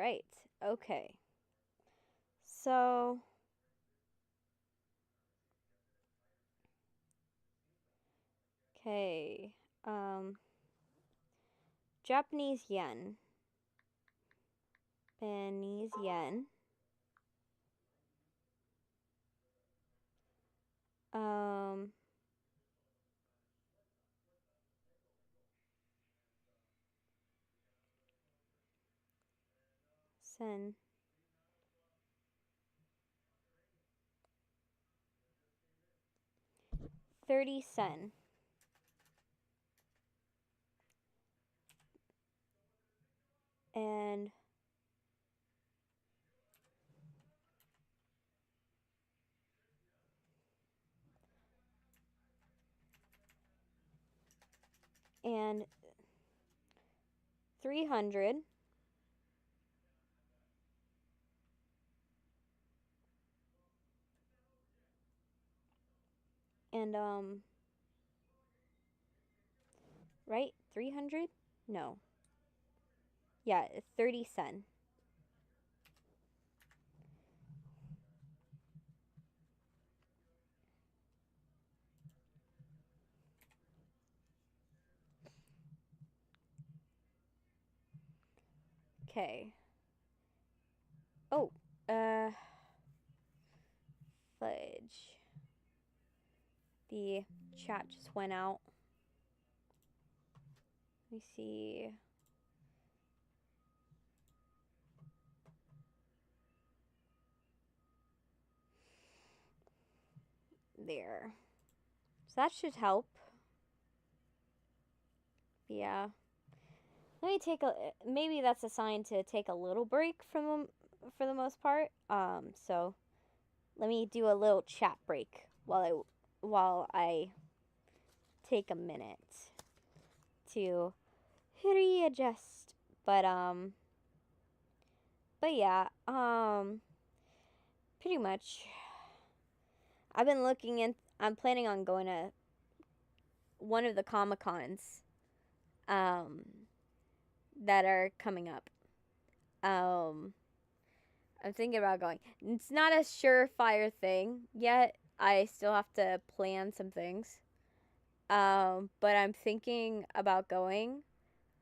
right. Okay. So, okay. Japanese yen. Japanese yen. Um, Sen. $0.30. And and 300 and right? 300? No. Yeah, 30 cents. Okay. Oh, fudge. The chat just went out. Let me see. There. So that should help. Yeah. Let me take a. Maybe that's a sign to take a little break from them for the most part. So let me do a little chat break while I take a minute to readjust. But yeah, pretty much. I've been looking in. I'm planning on going to one of the Comic Cons, um, that are coming up. Um, I'm thinking about going. It's not a surefire thing yet. I still have to plan some things. But I'm thinking about going.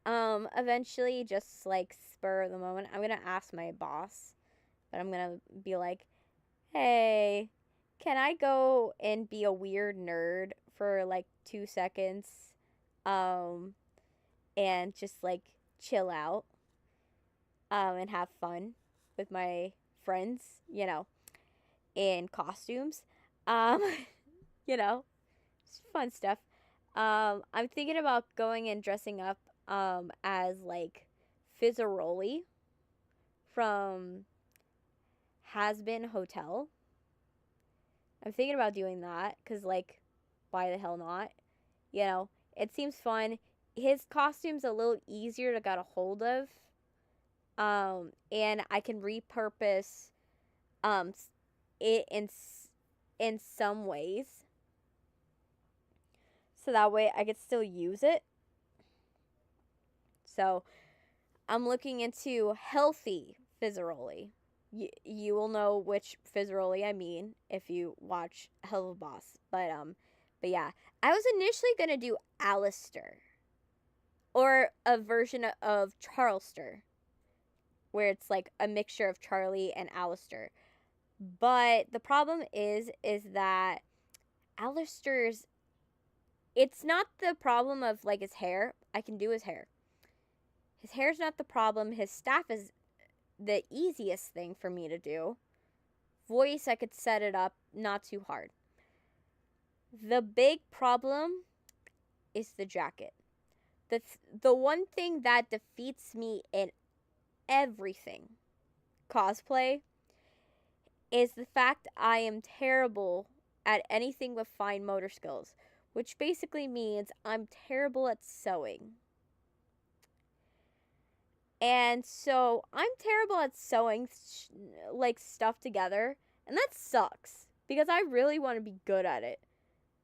Eventually, just like spur of the moment, I'm gonna ask my boss, but I'm gonna be like, "Hey, can I go and be a weird nerd for like 2 seconds, um, and just like chill out, and have fun with my friends, in costumes, um, you know, it's fun stuff." I'm thinking about going and dressing up as like Fizzaroli from Has Been Hotel. I'm thinking about doing that because, like, why the hell not? It seems fun. His costume's a little easier to get a hold of, and I can repurpose um it in some ways, so that way I could still use it. So I'm looking into healthy Fizzaroli. You will know which Fizzaroli I mean if you watch Hell of a Boss. But yeah, I was initially gonna do Alistair or a version of Charlester, where it's like a mixture of Charlie and Alistair. But the problem is that Alistair's, it's not the problem of like his hair. I can do his hair. His hair's not the problem. His staff is the easiest thing for me to do. Voice, I could set it up not too hard. The big problem is the jacket. The one thing that defeats me in everything cosplay is the fact I am terrible at anything with fine motor skills, which basically means I'm terrible at sewing. And so I'm terrible at sewing like stuff together, and that sucks because I really want to be good at it.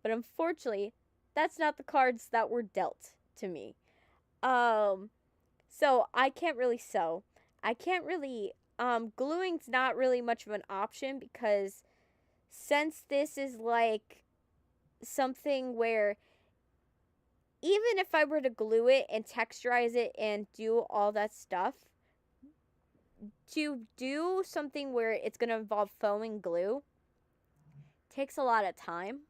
But unfortunately, that's not the cards that were dealt to me. So I can't really sew. I can't really, gluing's not really much of an option because since this is like something where even if I were to glue it and texturize it and do all that stuff, to do something where it's going to involve foam and glue takes a lot of time.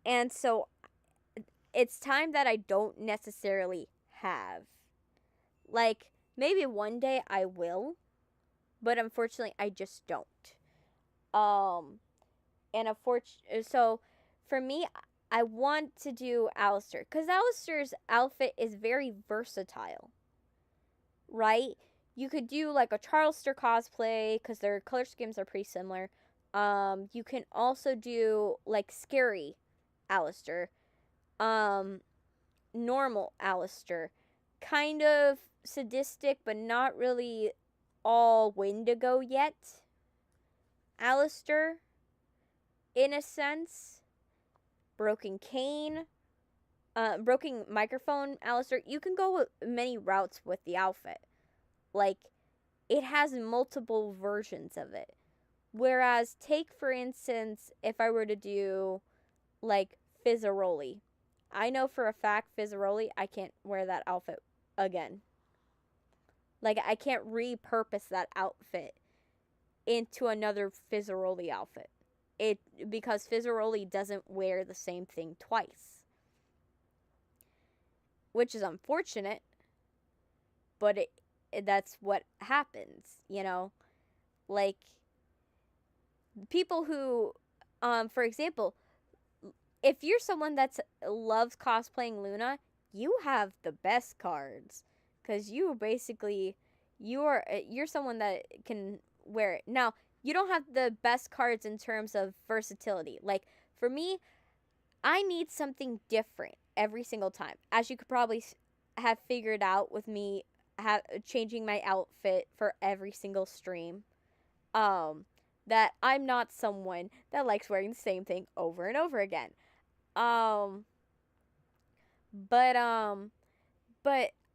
And so it's time that I don't necessarily have. Like, maybe one day I will, but unfortunately I just don't. And so for me, I want to do Alistair because Alistair's outfit is very versatile, right? You could do like a Charleston cosplay because their color schemes are pretty similar. You can also do like scary Alistair, normal Alistair, kind of sadistic but not really all Wendigo yet Alistair, in a sense, broken cane, broken microphone Alistair. You can go with many routes with the outfit. Like, it has multiple versions of it. Whereas, take for instance, if I were to do like Fizzaroli. I know for a fact Fizzaroli, I can't wear that outfit again. Like, I can't repurpose that outfit into another Fizzaroli outfit. Because Fizzaroli doesn't wear the same thing twice. Which is unfortunate, but that's what happens, you know? Like, people who, for example, if you're someone that loves cosplaying Luna, you have the best cards. Because you're someone that can wear it. Now, you don't have the best cards in terms of versatility. Like, for me, I need something different every single time. As you could probably have figured out with me changing my outfit for every single stream. That I'm not someone that likes wearing the same thing over and over again. But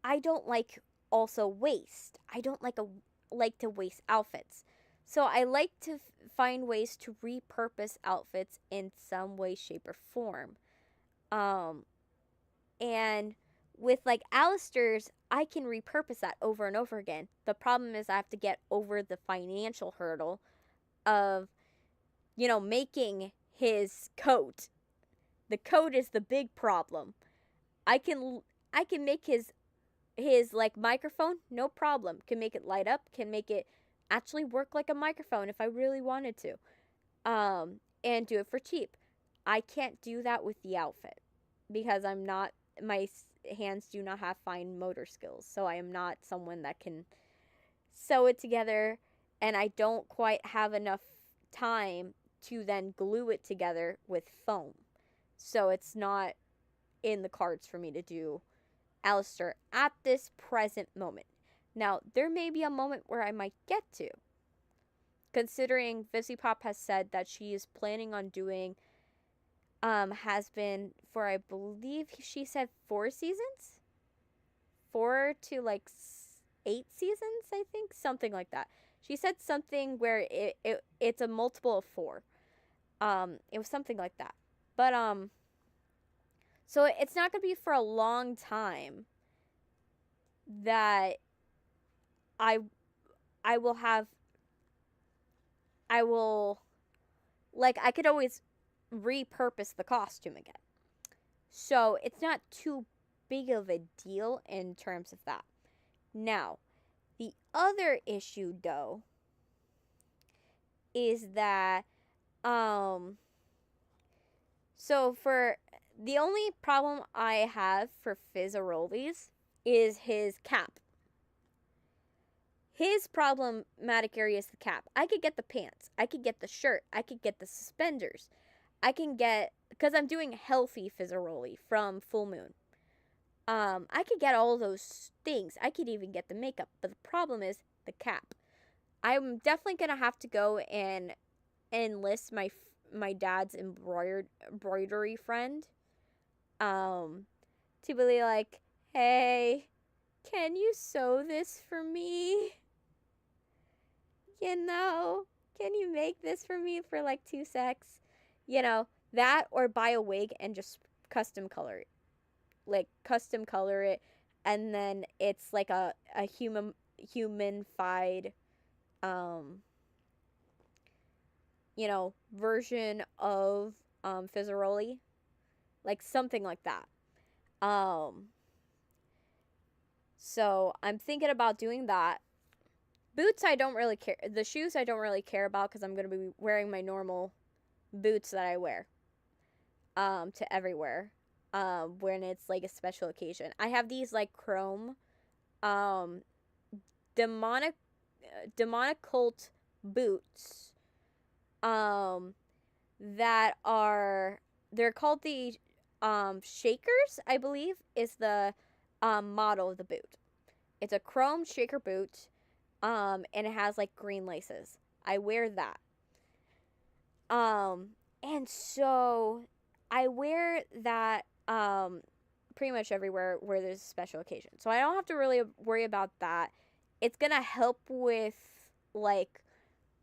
I don't like also waste. I don't like to waste outfits. So I like to find ways to repurpose outfits in some way, shape, or form. And with like Alistair's, I can repurpose that over and over again. The problem is I have to get over the financial hurdle of, making his coat. The coat is the big problem. I can make his like microphone, no problem. Can make it light up, can make it actually work like a microphone if I really wanted to. And do it for cheap. I can't do that with the outfit because my hands do not have fine motor skills. So I am not someone that can sew it together, and I don't quite have enough time to then glue it together with foam. So it's not in the cards for me to do Alistair at this present moment. Now, there may be a moment where I might get to, considering Pop has said that she is planning on doing, has been for, I believe she said 4 seasons? 4 to like 8 seasons, I think? Something like that. She said something where it's a multiple of 4. It was something like that. But, so it's not going to be for a long time that I could always repurpose the costume again. So it's not too big of a deal in terms of that. Now, the other issue though is that so for the only problem I have for Fizzaroli's is his cap. His problematic area is the cap. I could get the pants. I could get the shirt. I could get the suspenders. I can get, because I'm doing healthy Fizzaroli from Full Moon. I could get all those things. I could even get the makeup. But the problem is the cap. I'm definitely going to have to go and enlist my dad's embroidery friend. To be like, hey, can you sew this for me? You know, can you make this for me for like 2 secs? You know, that or buy a wig and just custom color it. Like custom color it, and then it's like a humanified you know, version of Fizzaroli. Like something like that. So I'm thinking about doing that. Boots I don't really care. The shoes I don't really care about because I'm going to be wearing my normal boots that I wear to everywhere when it's like a special occasion. I have these like chrome um demonic cult boots that are, they're called the shakers, I believe is the model of the boot. It's a chrome shaker boot, and it has like green laces. I wear that. And so I wear that pretty much everywhere where there's a special occasion. So I don't have to really worry about that. It's gonna help with like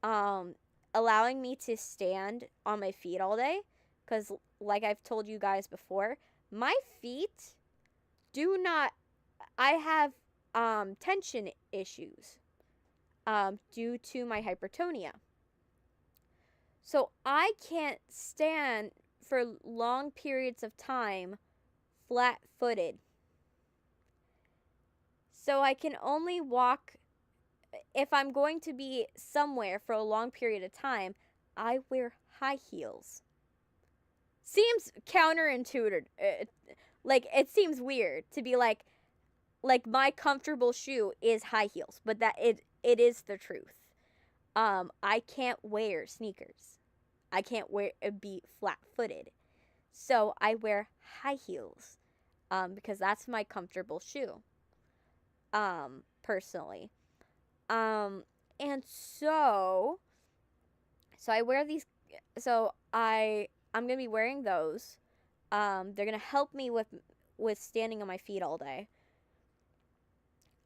allowing me to stand on my feet all day, because like I've told you guys before, my feet do not, I have tension issues due to my hypertonia. So I can't stand for long periods of time flat-footed. So I can only walk, if I'm going to be somewhere for a long period of time, I wear high heels. Seems counterintuitive. Like, it seems weird to be like my comfortable shoe is high heels, but that it is the truth. I can't wear sneakers. I can't be flat-footed. So I wear high heels because that's my comfortable shoe. Personally. And so I wear these, so I'm going to be wearing those. They're going to help me with standing on my feet all day.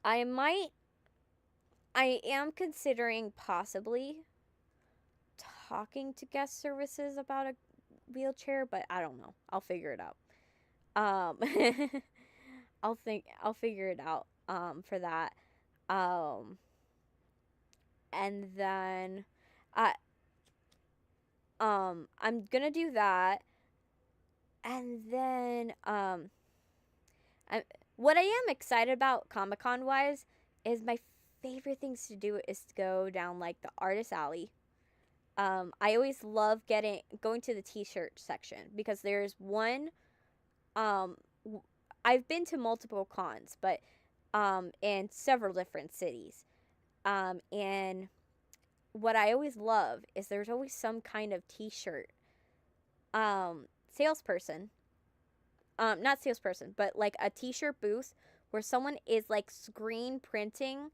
I am considering possibly talking to guest services about a wheelchair, but I don't know. I'll figure it out. I'll figure it out for that. And then I'm gonna do that, and then what I am excited about Comic-Con wise is my favorite things to do is to go down like the artist alley. I always love going to the t-shirt section because there's one. I've been to multiple cons, but in several different cities. And what I always love is there's always some kind of t-shirt salesperson. Not salesperson, but like a t-shirt booth where someone is like screen printing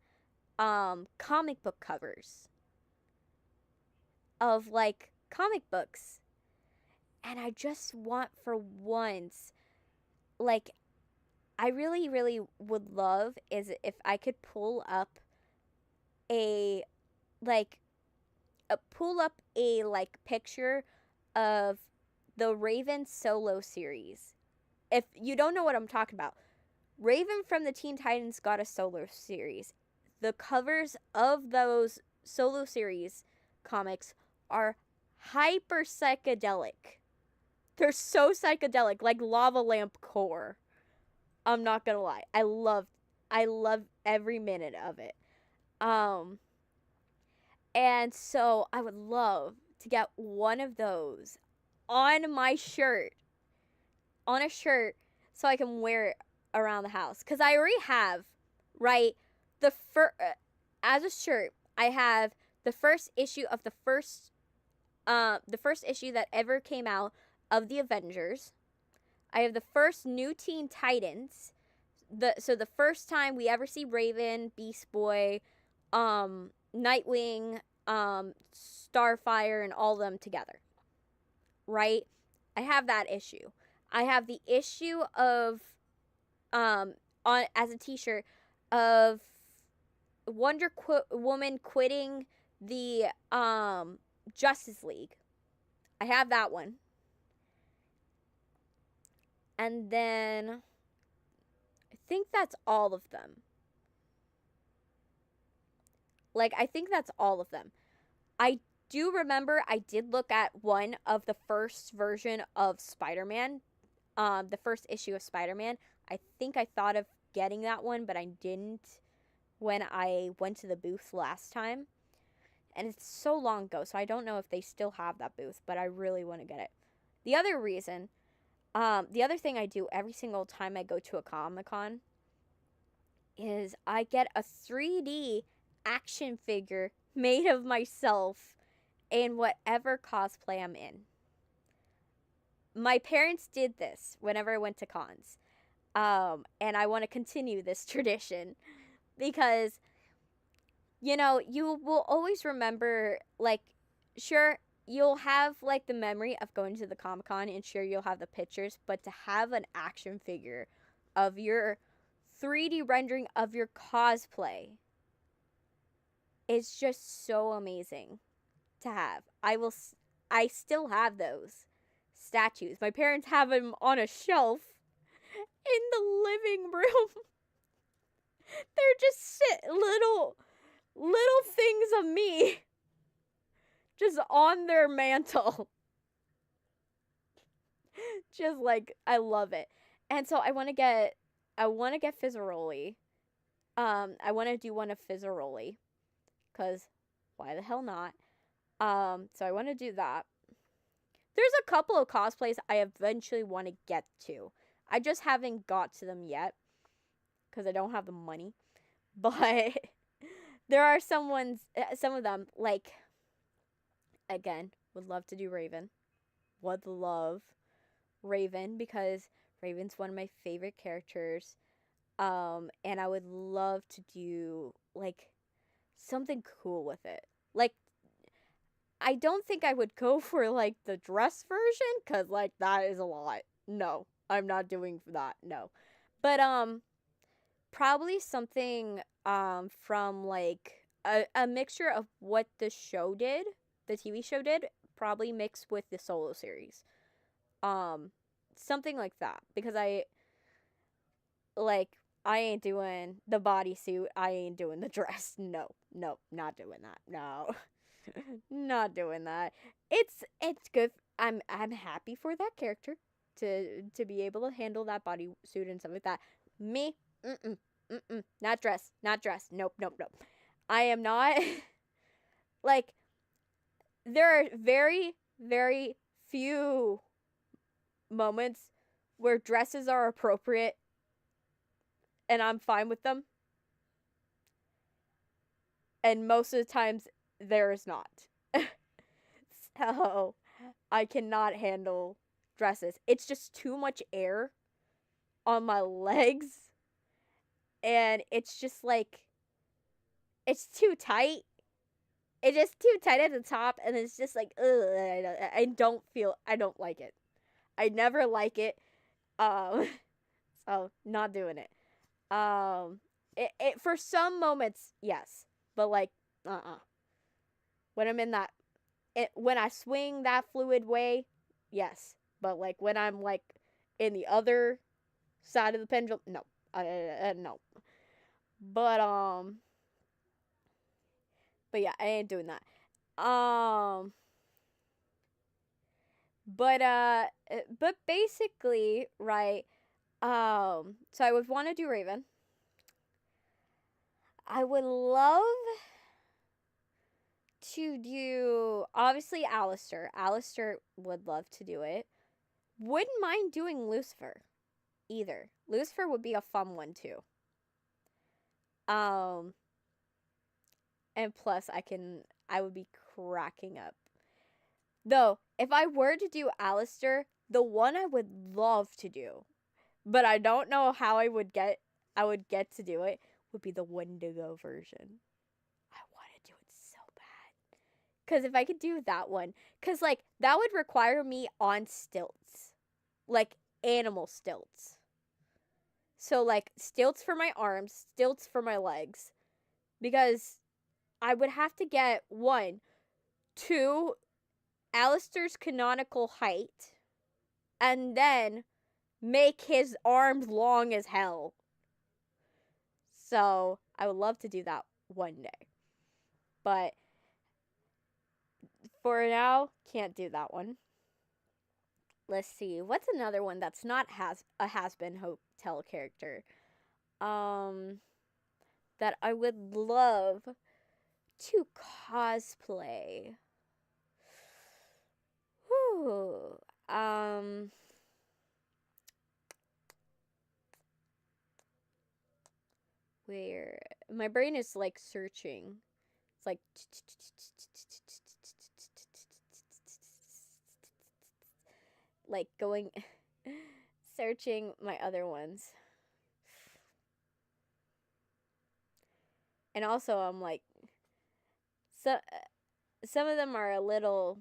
comic book covers of like comic books. And I just want for once, like, I really, really would love is if I could pull up a picture of the Raven solo series. If you don't know what I'm talking about, Raven from the Teen Titans got a solo series. The covers of those solo series comics are hyper psychedelic. They're so psychedelic, like lava lamp core. I'm not gonna lie. I love every minute of it. And so I would love to get one of those on my shirt. On a shirt so I can wear it around the house. Because I already have, right, as a shirt, I have the first issue of the first issue that ever came out of the Avengers. I have the first new Teen Titans. So the first time we ever see Raven, Beast Boy, Nightwing, Starfire, and all of them together. Right? I have that issue. I have the issue of as a t-shirt of Woman quitting the Justice League. I have that one. And then I think that's all of them. Like, I think that's all of them. I do remember I did look at one of the first version of Spider-Man, the first issue of Spider-Man. I think I thought of getting that one, but I didn't when I went to the booth last time. And it's so long ago, so I don't know if they still have that booth, but I really want to get it. The other reason, the other thing I do every single time I go to a Comic-Con is I get a 3D action figure made of myself in whatever cosplay I'm in. My parents did this whenever I went to cons. And I want to continue this tradition because, you know, you will always remember, like, sure, you'll have, like, the memory of going to the Comic-Con, and sure, you'll have the pictures, but to have an action figure of your 3D rendering of your cosplay is just so amazing to have. I still have those statues. My parents have them on a shelf in the living room. They're just little things of me just on their mantle. Just like, I love it. And so I want to get Fizzaroli. I want to do one of Fizzaroli cuz why the hell not? So I want to do that. There's a couple of cosplays I eventually want to get to. I just haven't got to them yet because I don't have the money. But there are some of them, like, again, would love to do Raven. Would love Raven because Raven's one of my favorite characters. And I would love to do, like, something cool with it. Like, I don't think I would go for, like, the dress version, because, like, that is a lot. No, I'm not doing that, no. But, probably something, from, like, a mixture of what the show did, the TV show did, probably mixed with the solo series. Something like that, because I ain't doing the bodysuit, I ain't doing the dress, no, not doing that, no. Not doing that. It's good. I'm happy for that character to be able to handle that bodysuit and stuff like that. Me, not dress, nope. I am not. Like, there are very, very few moments where dresses are appropriate and I'm fine with them. And most of the times there is not. So I cannot handle dresses. It's just too much air on my legs. And it's just like, it's too tight. It's just too tight at the top. And it's just like, ugh, I don't like it. I never like it. So not doing it. It for some moments, yes. But like, when I'm in that, when I swing that fluid way, yes. But like when I'm like in the other side of the pendulum, no, no. But yeah, I ain't doing that. But basically, right. So I would want to do Raven. I would love to do, obviously, Alistair. Alistair would love to do it. Wouldn't mind doing Lucifer either. Lucifer would be a fun one too. And plus I would be cracking up. Though, if I were to do Alistair, the one I would love to do, but I don't know how I would get to do it, would be the Wendigo version. I want to do it so bad. Because if I could do that one, because, like, that would require me on stilts. Like, animal stilts. So, like, stilts for my arms, stilts for my legs. Because I would have to get 1, 2, Alistair's canonical height, and then make his arms long as hell. So, I would love to do that one day. But for now, can't do that one. Let's see. What's another one that's not a has-been hotel character? That I would love to cosplay. Whew. Where my brain is like searching. It's like going searching my other ones. And also I'm like some of them are a little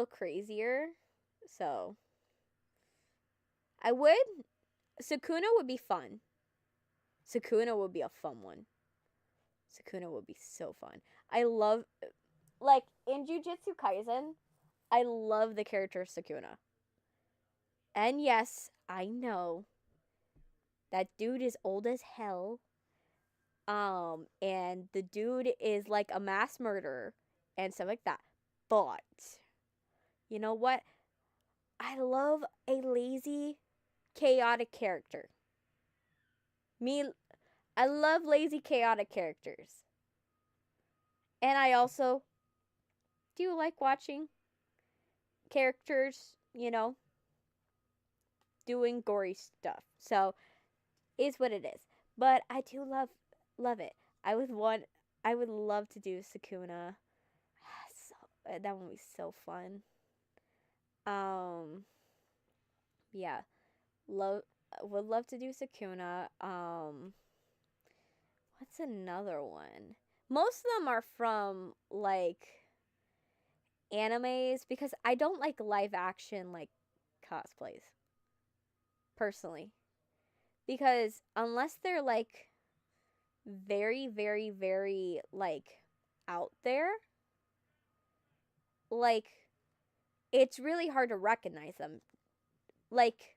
crazier. So Sukuna would be fun. Sukuna would be a fun one. Sukuna would be so fun. I love, like, in Jujutsu Kaisen, I love the character Sukuna. And yes, I know that dude is old as hell. And the dude is like a mass murderer and stuff like that. But you know what? I love a lazy, chaotic character. I love lazy, chaotic characters. And I also do like watching characters, doing gory stuff. So, is what it is. But I do love it. I would love to do Sukuna. That would be so fun. Yeah. Would love to do Sukuna. What's another one? Most of them are from like animes because I don't like live action like cosplays personally. Because unless they're like very, very, very like out there, like it's really hard to recognize them. Like,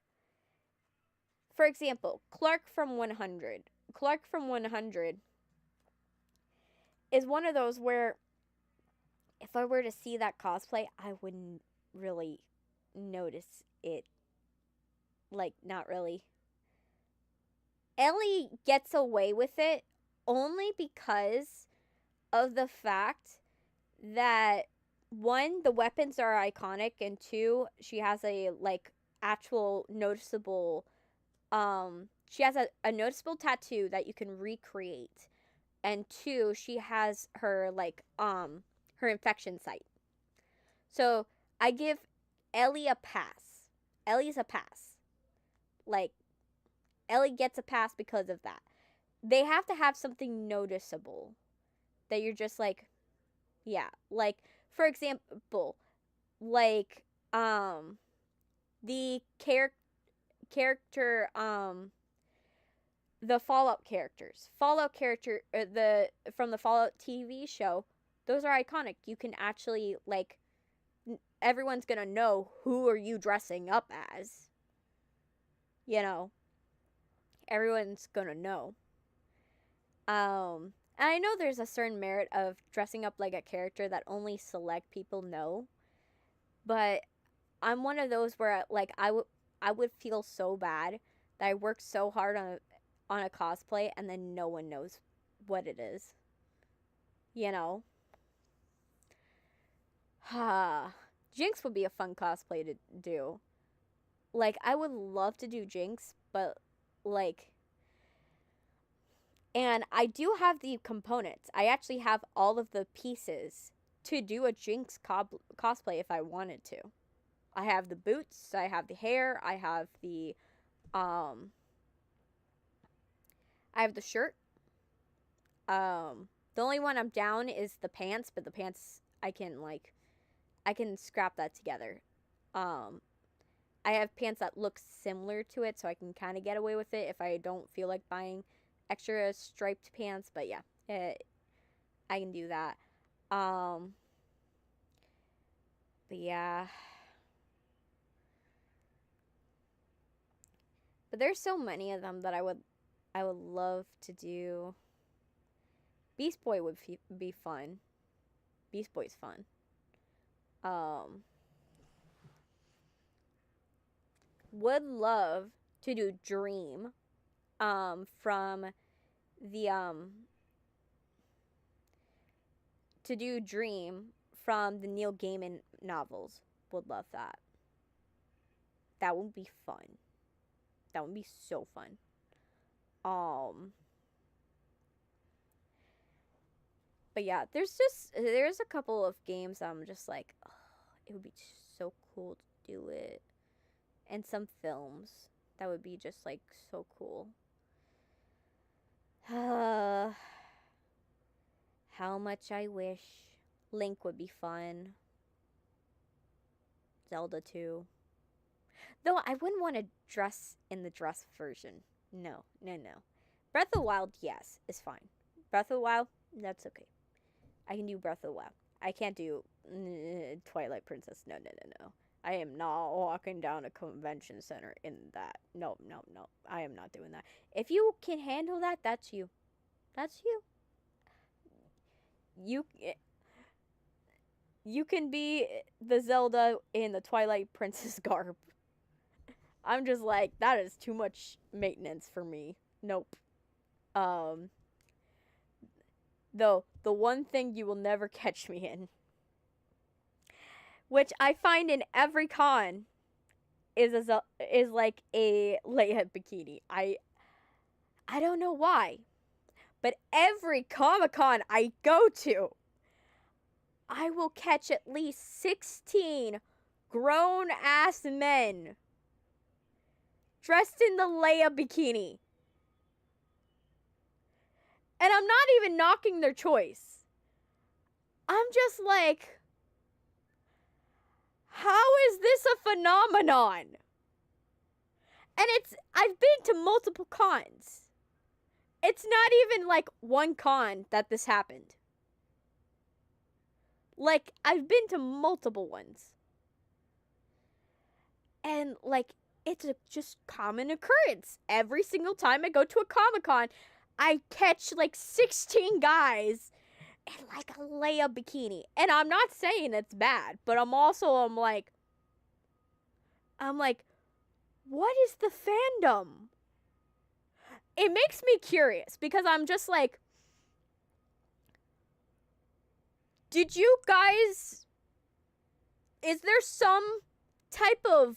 for example, Clark from 100. Clark from 100 is one of those where if I were to see that cosplay, I wouldn't really notice it. Like, not really. Ellie gets away with it only because of the fact that 1, the weapons are iconic, and 2, she has a like actual noticeable she has a noticeable tattoo that you can recreate, and 2, she has her like her infection site. So I give Ellie a pass. Ellie's a pass. Like, Ellie gets a pass because of that. They have to have something noticeable that you're just like, yeah. Like, for example, like the character the Fallout characters. Fallout character the from the Fallout TV show, those are iconic. You can actually like everyone's going to know who are you dressing up as. Everyone's going to know. And I know there's a certain merit of dressing up like a character that only select people know, but I'm one of those where like I would feel so bad that I worked so hard on a cosplay and then no one knows what it is. Jinx would be a fun cosplay to do. Like, I would love to do Jinx, but like, and I do have the components. I actually have all of the pieces to do a Jinx cosplay if I wanted to. I have the boots, I have the hair, I have the shirt. The only one I'm down is the pants, but the pants I can scrap that together. I have pants that look similar to it, so I can kind of get away with it if I don't feel like buying extra striped pants. But yeah, I can do that. But yeah. But there's so many of them that I would love to do. Beast Boy would be fun. Beast Boy's fun. Would love to do Dream from the to do Dream from the Neil Gaiman novels. Would love that. That would be fun. That would be so fun. But yeah, there's a couple of games I'm just like, oh, it would be so cool to do it. And some films that would be just like so cool. How much I wish Link would be fun. Zelda 2. Though I wouldn't want to dress in the dress version. No. Breath of the Wild, yes, is fine. Breath of the Wild, that's okay. I can do Breath of the Wild. I can't do Twilight Princess. No. I am not walking down a convention center in that. No. I am not doing that. If you can handle that, that's you. That's you. You can be the Zelda in the Twilight Princess garb. I'm just like, that is too much maintenance for me. Nope. Though, the one thing you will never catch me in, which I find in every con, is like a Leia bikini. I don't know why, but every Comic-Con I go to, I will catch at least 16 grown-ass men dressed in the Leia bikini. And I'm not even knocking their choice. I'm just like, how is this a phenomenon? And I've been to multiple cons. It's not even like one con that this happened. Like, I've been to multiple ones. And like, it's a just common occurrence. Every single time I go to a Comic-Con, I catch like 16 guys in like a Leia bikini. And I'm not saying it's bad, but I'm like, what is the fandom? It makes me curious because I'm just like, did you guys, is there some type of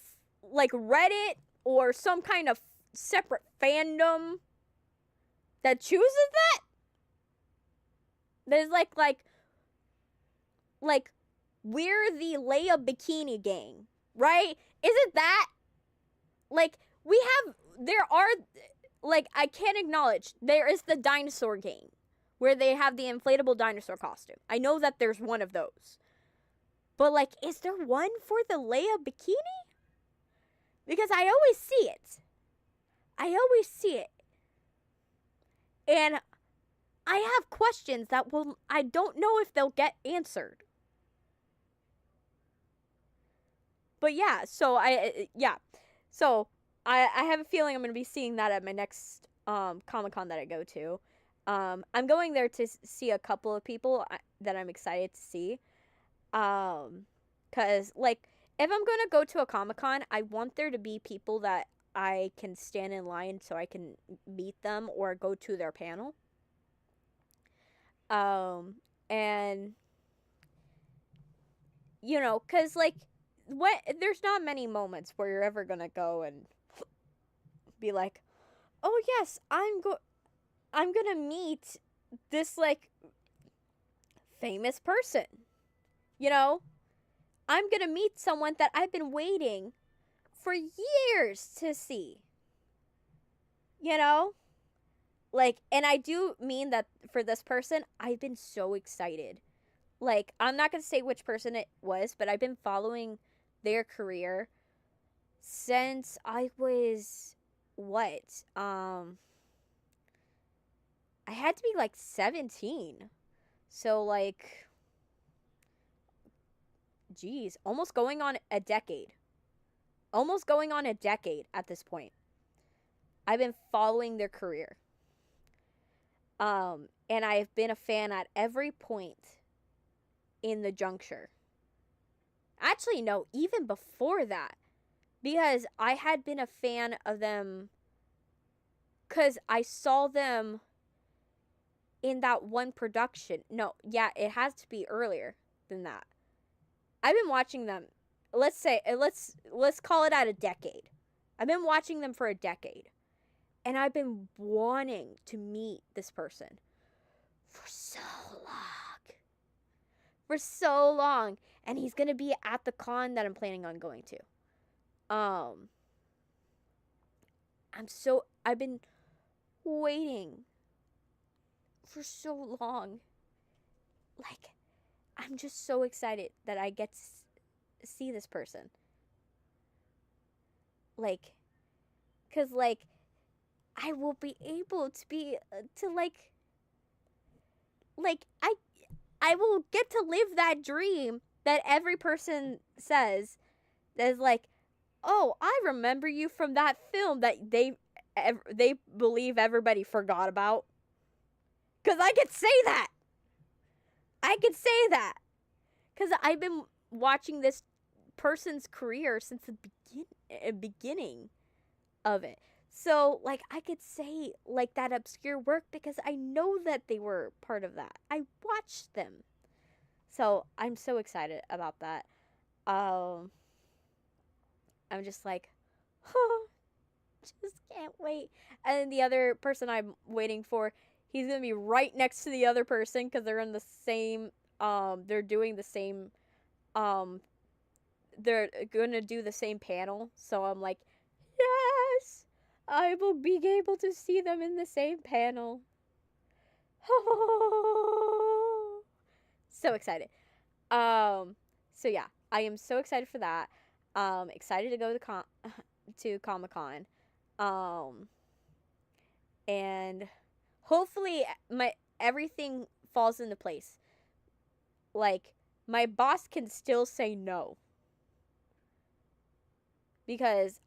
like Reddit or some kind of separate fandom that chooses that? There's like we're the Leia bikini gang, right? Isn't that like I can't acknowledge there is the dinosaur gang where they have the inflatable dinosaur costume. I know that there's one of those. But like, is there one for the Leia bikini? Because I always see it. And I have questions that I don't know if they'll get answered. But yeah, so I have a feeling I'm going to be seeing that at my next Comic-Con that I go to. I'm going there to see a couple of people that I'm excited to see. Cause like, if I'm going to go to a Comic-Con, I want there to be people that I can stand in line so I can meet them or go to their panel. And you know, cause like, there's not many moments where you're ever gonna go and be like, oh yes, I'm gonna meet this like famous person. You know, I'm gonna meet someone that I've been waiting for years to see. You know, like, and I do mean that for this person, I've been so excited. Like, I'm not gonna say which person it was, but I've been following their career since I was what? I had to be like 17. So like geez, almost going on a decade. Almost going on a decade at this point. I've been following their career. And I've been a fan at every point in the juncture. Actually, no, even before that. Because I had been a fan of them because I saw them in that one production. No, yeah, it has to be earlier than that. I've been watching them. Let's call it at a decade. I've been watching them for a decade. And I've been wanting to meet this person for so long. For so long. And he's going to be at the con that I'm planning on going to. I've been waiting for so long. Like, I'm just so excited that I get to see this person. Like, cause like, I will be able to be I will get to live that dream that every person says. That's like, oh, I remember you from that film that they believe everybody forgot about. Cause I could say that. I could say that. Cause I've been watching this person's career since the beginning of it. So, like, I could say, like, that obscure work because I know that they were part of that. I watched them. So, I'm so excited about that. I'm just like, oh, just can't wait. And then the other person I'm waiting for, he's going to be right next to the other person because they're in the same, they're doing the same, they're going to do the same panel. So I'm like, yes, I will be able to see them in the same panel. So excited. So yeah, I am so excited for that. Excited to go to Comic-Con. And hopefully my everything falls into place. Like, my boss can still say no. Because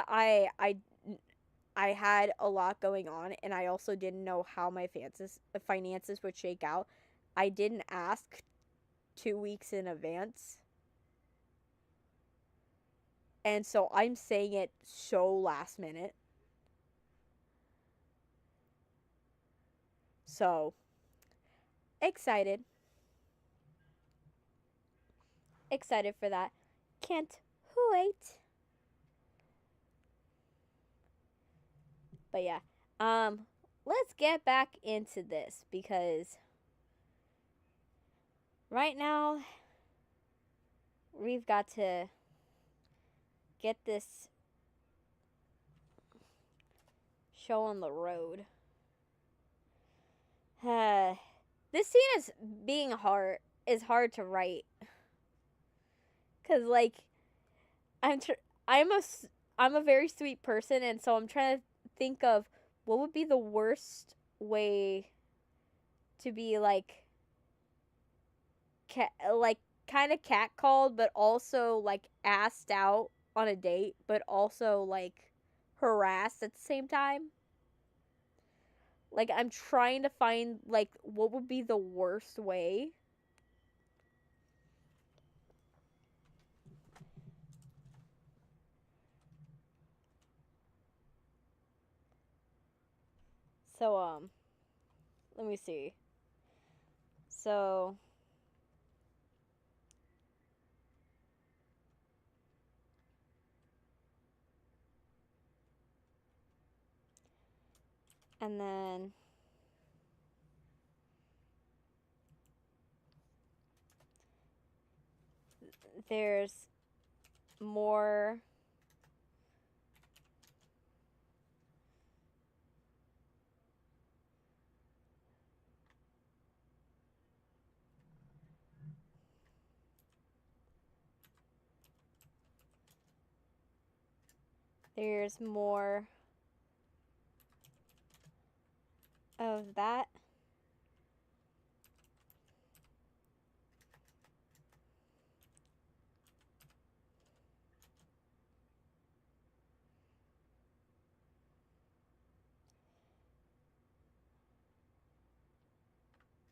I had a lot going on and I also didn't know how my finances would shake out. I didn't ask 2 weeks in advance. And so I'm saying it so last minute. So excited. Excited for that. Can't wait. But yeah, let's get back into this because right now we've got to get this show on the road. This scene is hard to write cuz like I'm tr- I'm a I'm a very sweet person and so I'm trying to think of what would be the worst way to be like like kind of catcalled but also like asked out on a date but also like harassed at the same time. Like I'm trying to find like what would be the worst way. So let me see. So and then there's more There's more of that.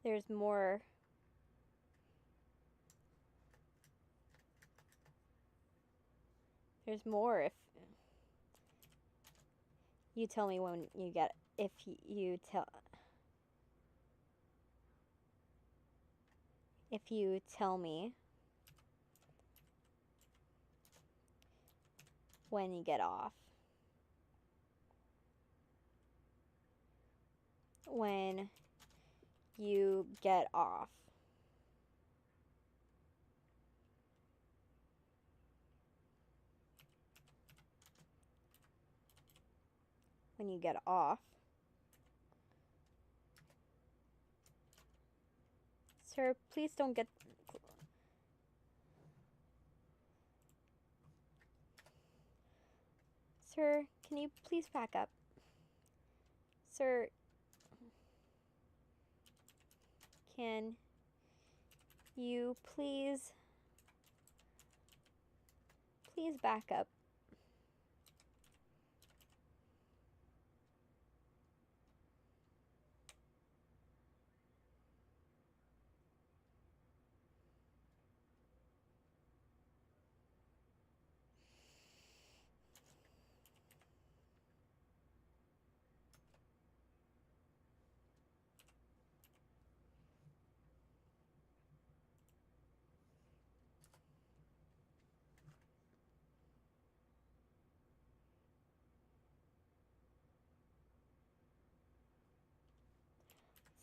There's more. There's more if you tell me when you get, if you tell me when you get off. When you get off. When you get off. Sir, please don't get... Sir, can you please back up? Sir, can you please back up?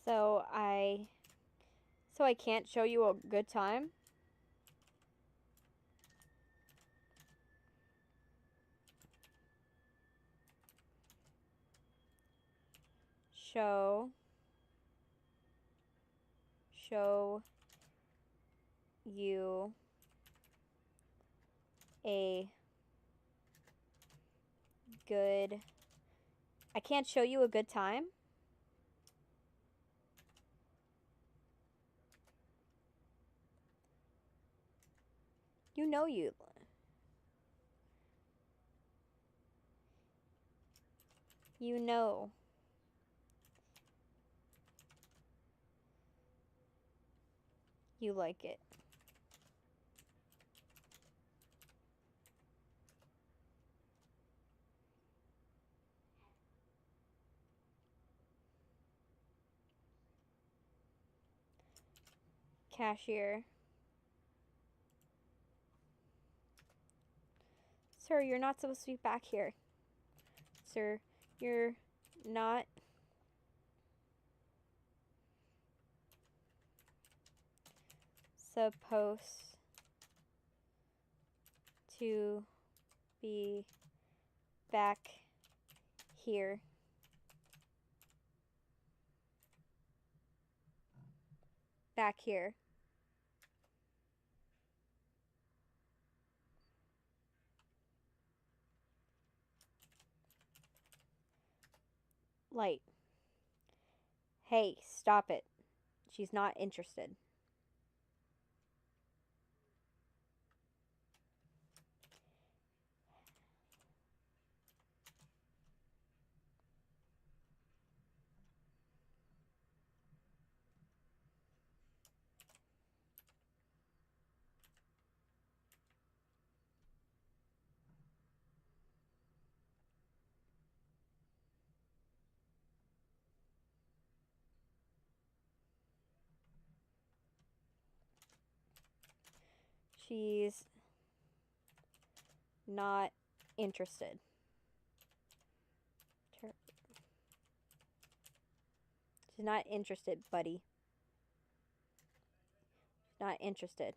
So I can't show you a good time? Show you a good... I can't show you a good time? You know you know you like it. Cashier. Sir, you're not supposed to be back here. Sir, you're not supposed to be back here. Back here. Light. Hey, stop it. She's not interested. She's not interested. She's not interested, buddy. Not interested.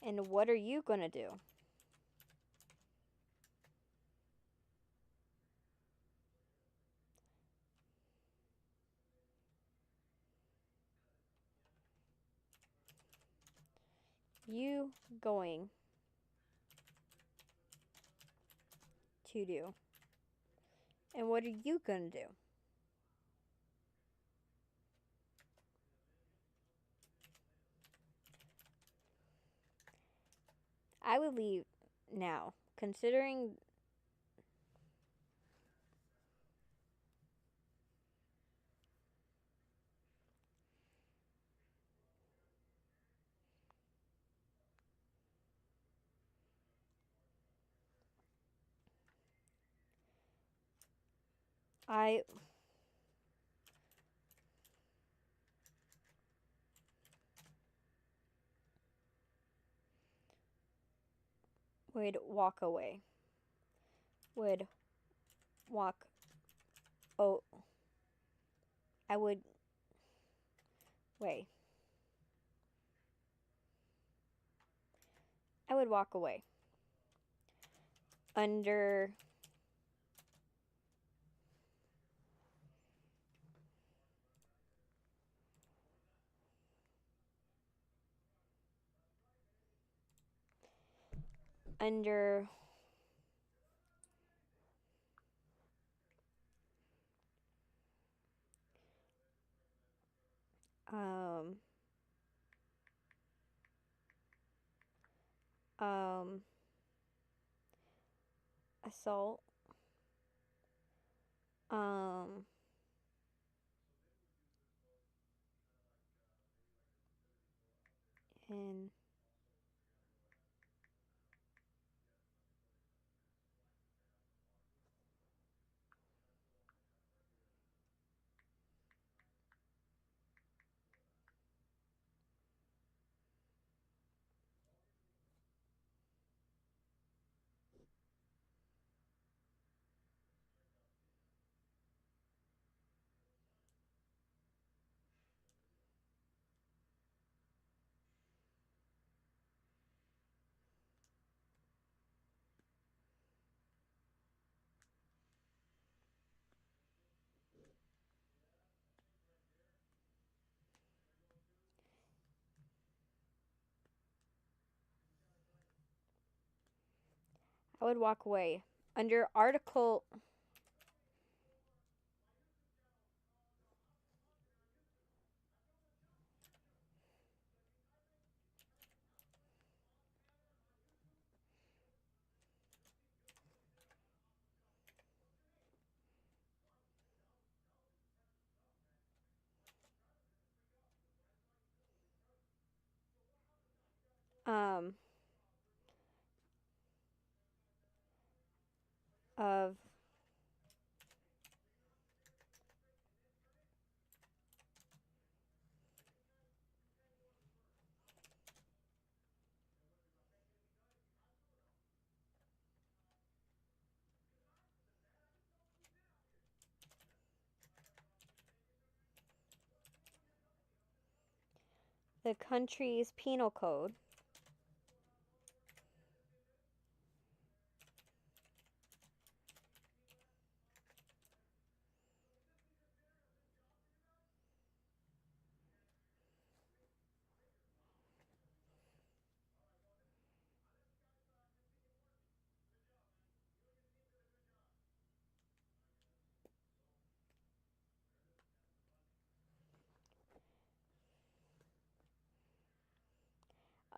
And what are you gonna do? you going to do? And what are you going to do? I would leave now, considering I would walk away. Would walk. Oh, I would. Wait. I would walk away. Under. Under. Um. Um. Assault. Um. And. I would walk away. Under Article. Um. Of. The country's penal code.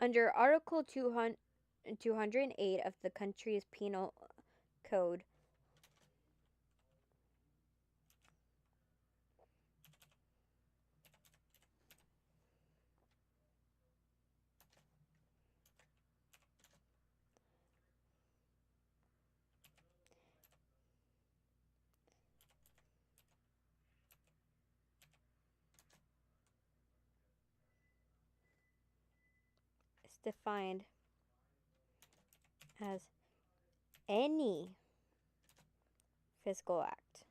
Under Article 208 of the country's penal code. Is defined as any fiscal act.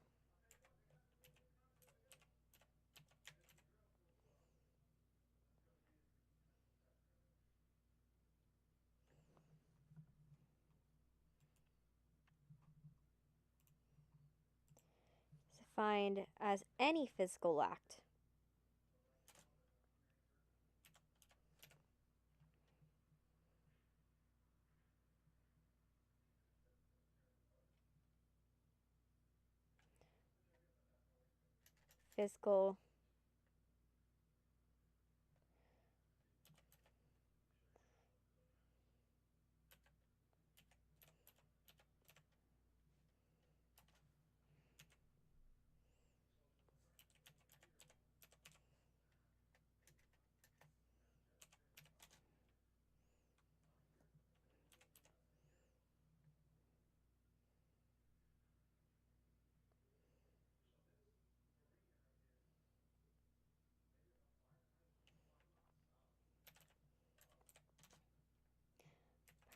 Is defined as any fiscal act. physical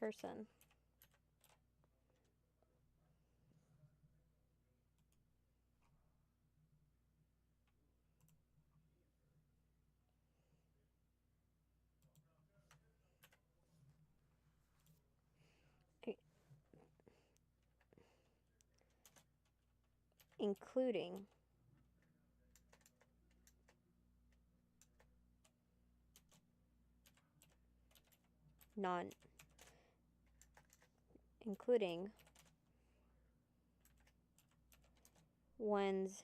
person. Including non including one's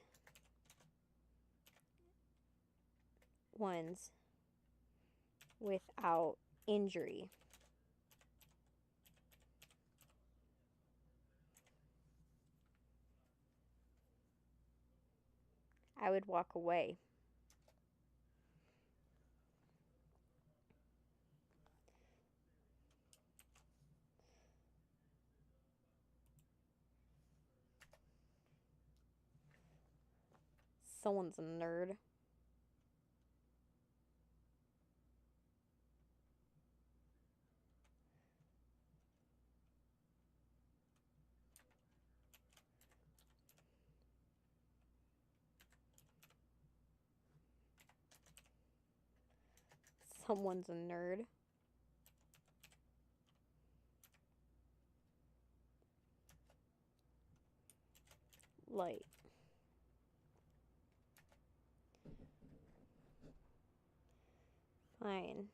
without injury. I would walk away. Someone's a nerd. Someone's a nerd. Light. Fine.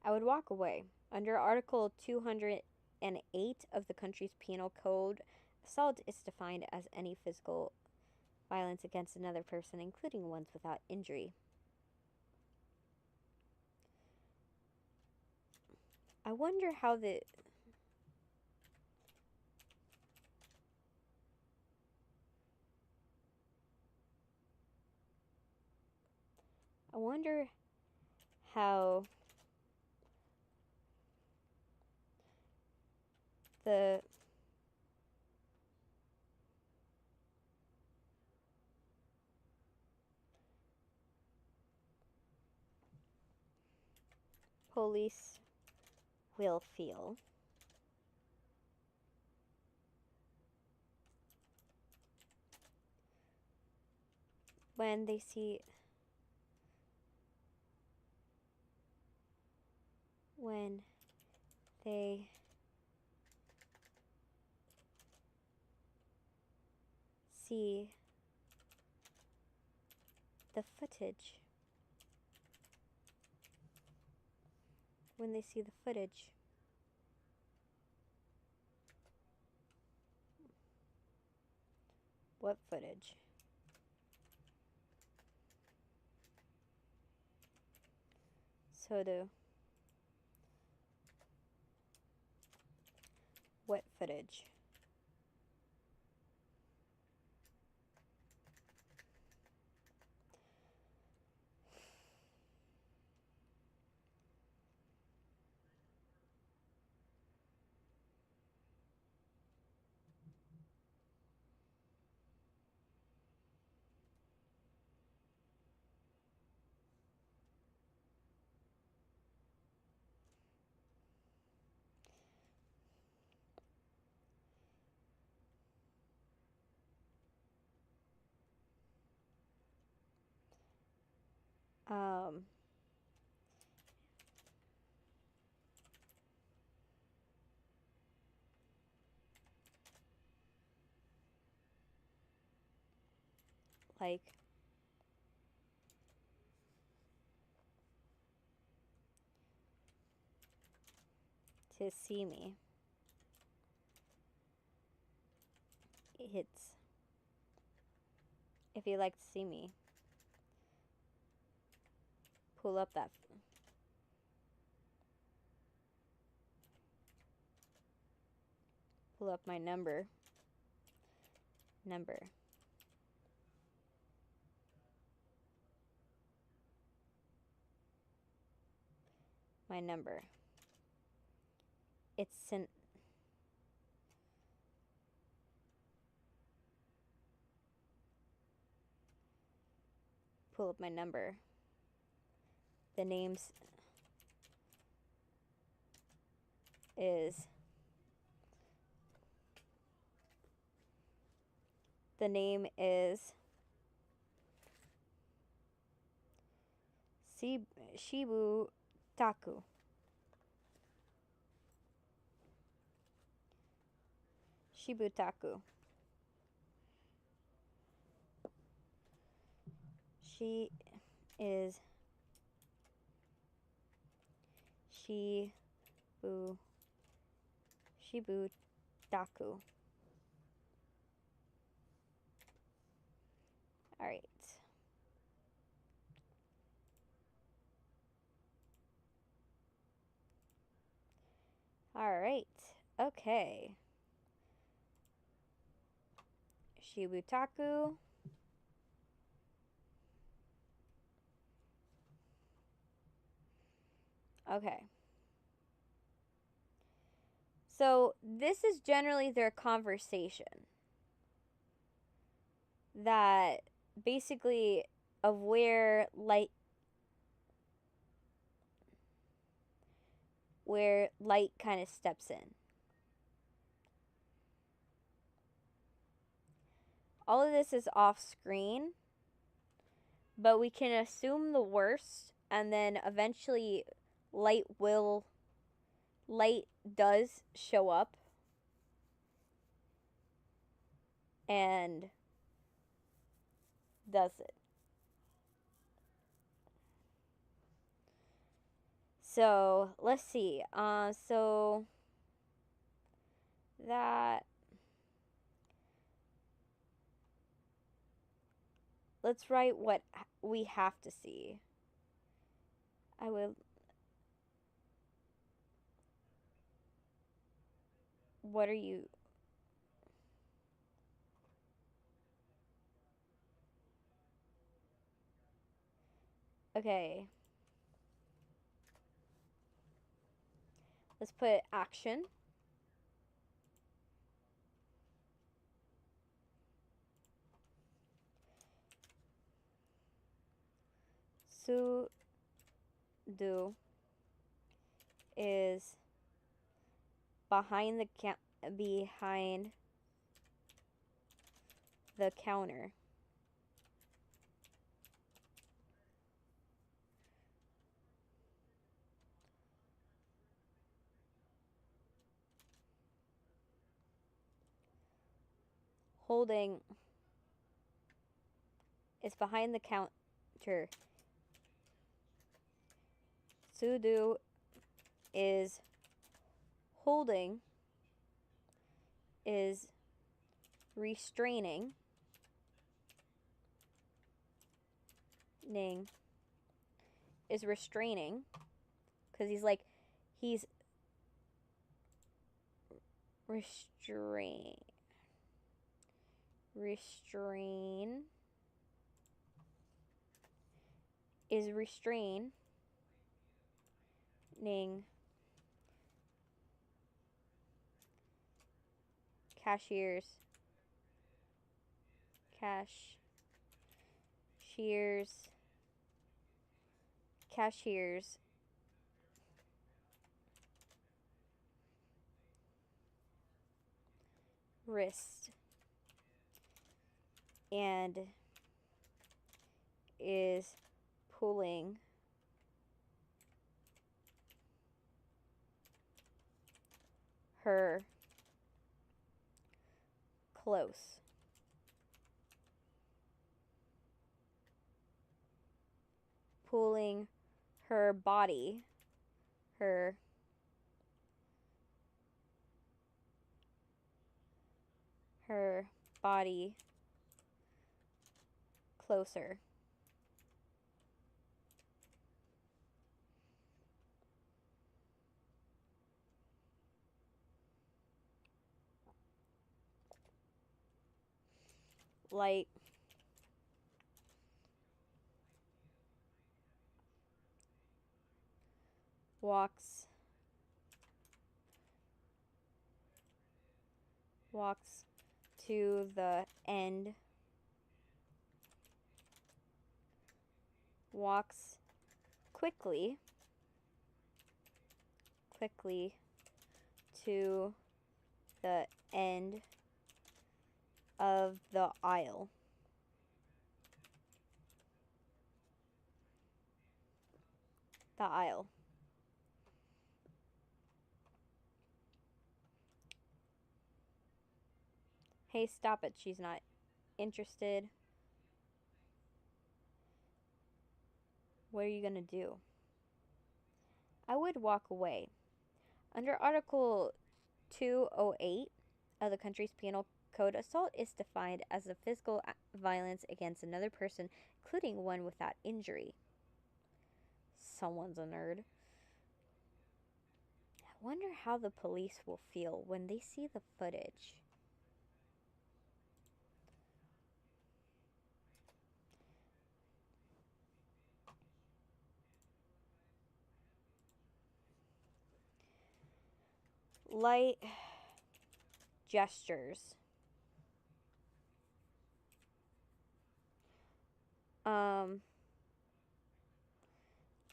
I would walk away under Article 208 of the country's penal code. Assault is defined as any physical violence against another person, including ones without injury. I wonder how the I wonder how the police will feel when they see the footage. When they see the footage. What footage? What footage? Um, like to see me. It's if you'd like to see me, pull up that. Pull up my number. My number. It's an. Pull up my number. The name's is. The name is Shibu Taku. Shibutaku. She is Shibutaku. All right. All right. Okay. Shibutaku. Okay. So this is generally their conversation. That basically of where light kind of steps in. All of this is off screen, but we can assume the worst, and then eventually light does show up and does it. So let's see. So that let's write what we have to see. I will. What are you? Okay. Let's put action. Sudo is behind the counter. Holding is behind the counter. Sudo is holding is restraining. Ning is restraining because he's restrain is restraining cashiers wrist and is pulling her close. Pulling her body, her body closer. Light walks to the end, walks quickly to the end of the aisle. The aisle. Hey, stop it. She's not interested. What are you gonna do? I would walk away. Under Article 208 of the country's penal code, assault is defined as a physical violence against another person, including one without injury. Someone's a nerd. I wonder how the police will feel when they see the footage. Light gestures.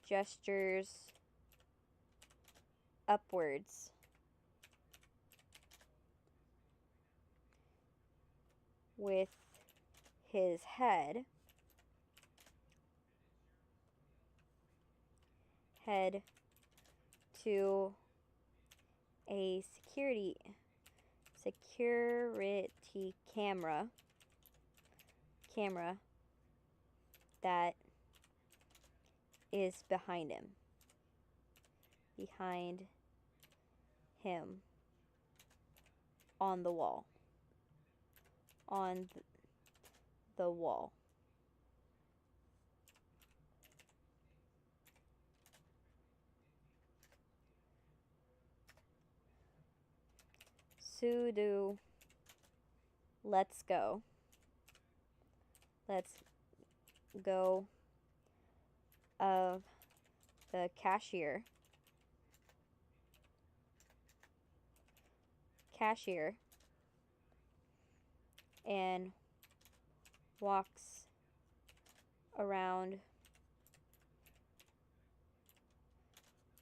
Gestures upwards. With his head to a security camera that is behind him on the wall. Sudo, let's go of the cashier and walks around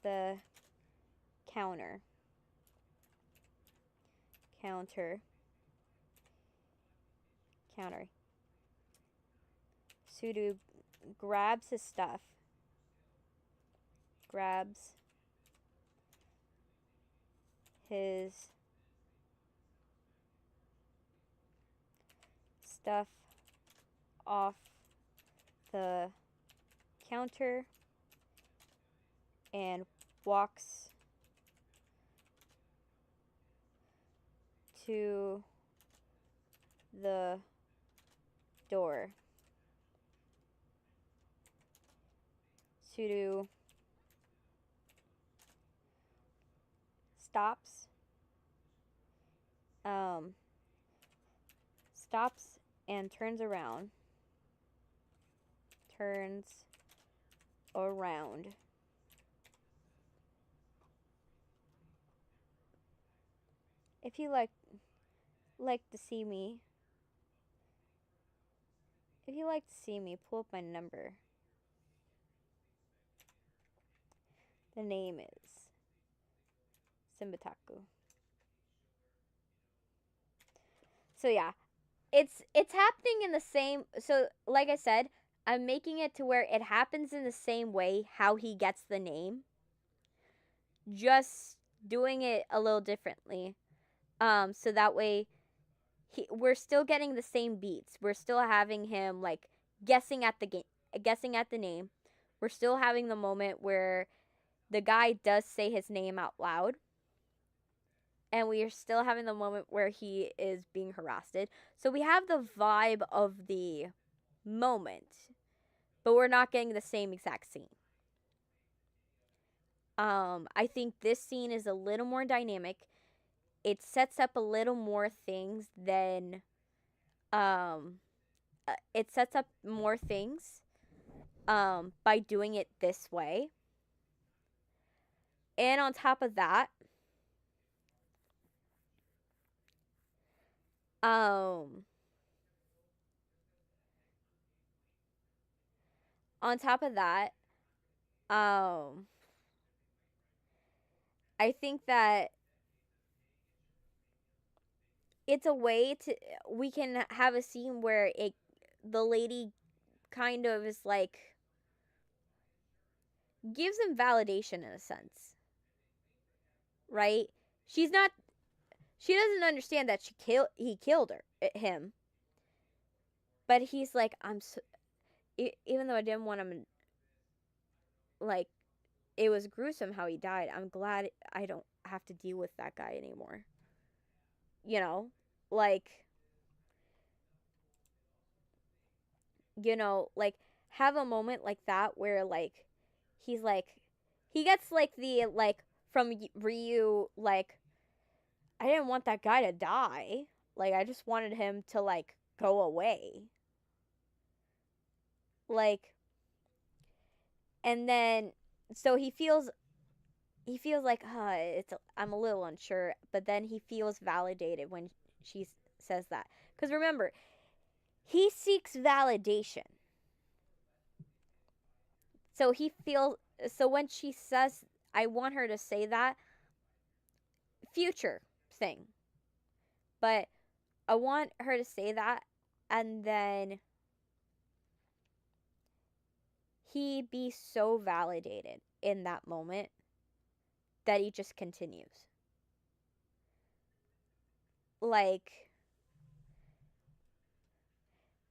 the counter. Sudo grabs his stuff. Off the counter and walks to the door. Sudo stops and turns around. If you like to see me, pull up my number. The name is Simbataku. So yeah, it's happening in the same. So like I said, I'm making it to where it happens in the same way how he gets the name, just doing it a little differently. So that way we're still getting the same beats. We're still having him like guessing at the name. We're still having the moment where the guy does say his name out loud. And we are still having the moment where he is being harassed. So we have the vibe of the moment, but we're not getting the same exact scene. I think this scene is a little more dynamic. It sets up a little more things than it sets up more things by doing it this way. And on top of that, um on top of that, I think that it's a way to we can have a scene where the lady kind of is like gives him validation in a sense, right? She's not she doesn't understand that he killed him, but he's like I'm so, even though I didn't want him, like it was gruesome how he died. I'm glad I don't have to deal with that guy anymore. You know, like like have a moment like that where like he's like he gets like the like from Ryu like I didn't want that guy to die. Like I just wanted him to like go away. Like and then so he feels like I'm a little unsure, but then he feels validated when she says that. Cuz remember, he seeks validation. So he feels so when she says I want her to say that future thing. But I want her to say that and then he be so validated in that moment that he just continues. Like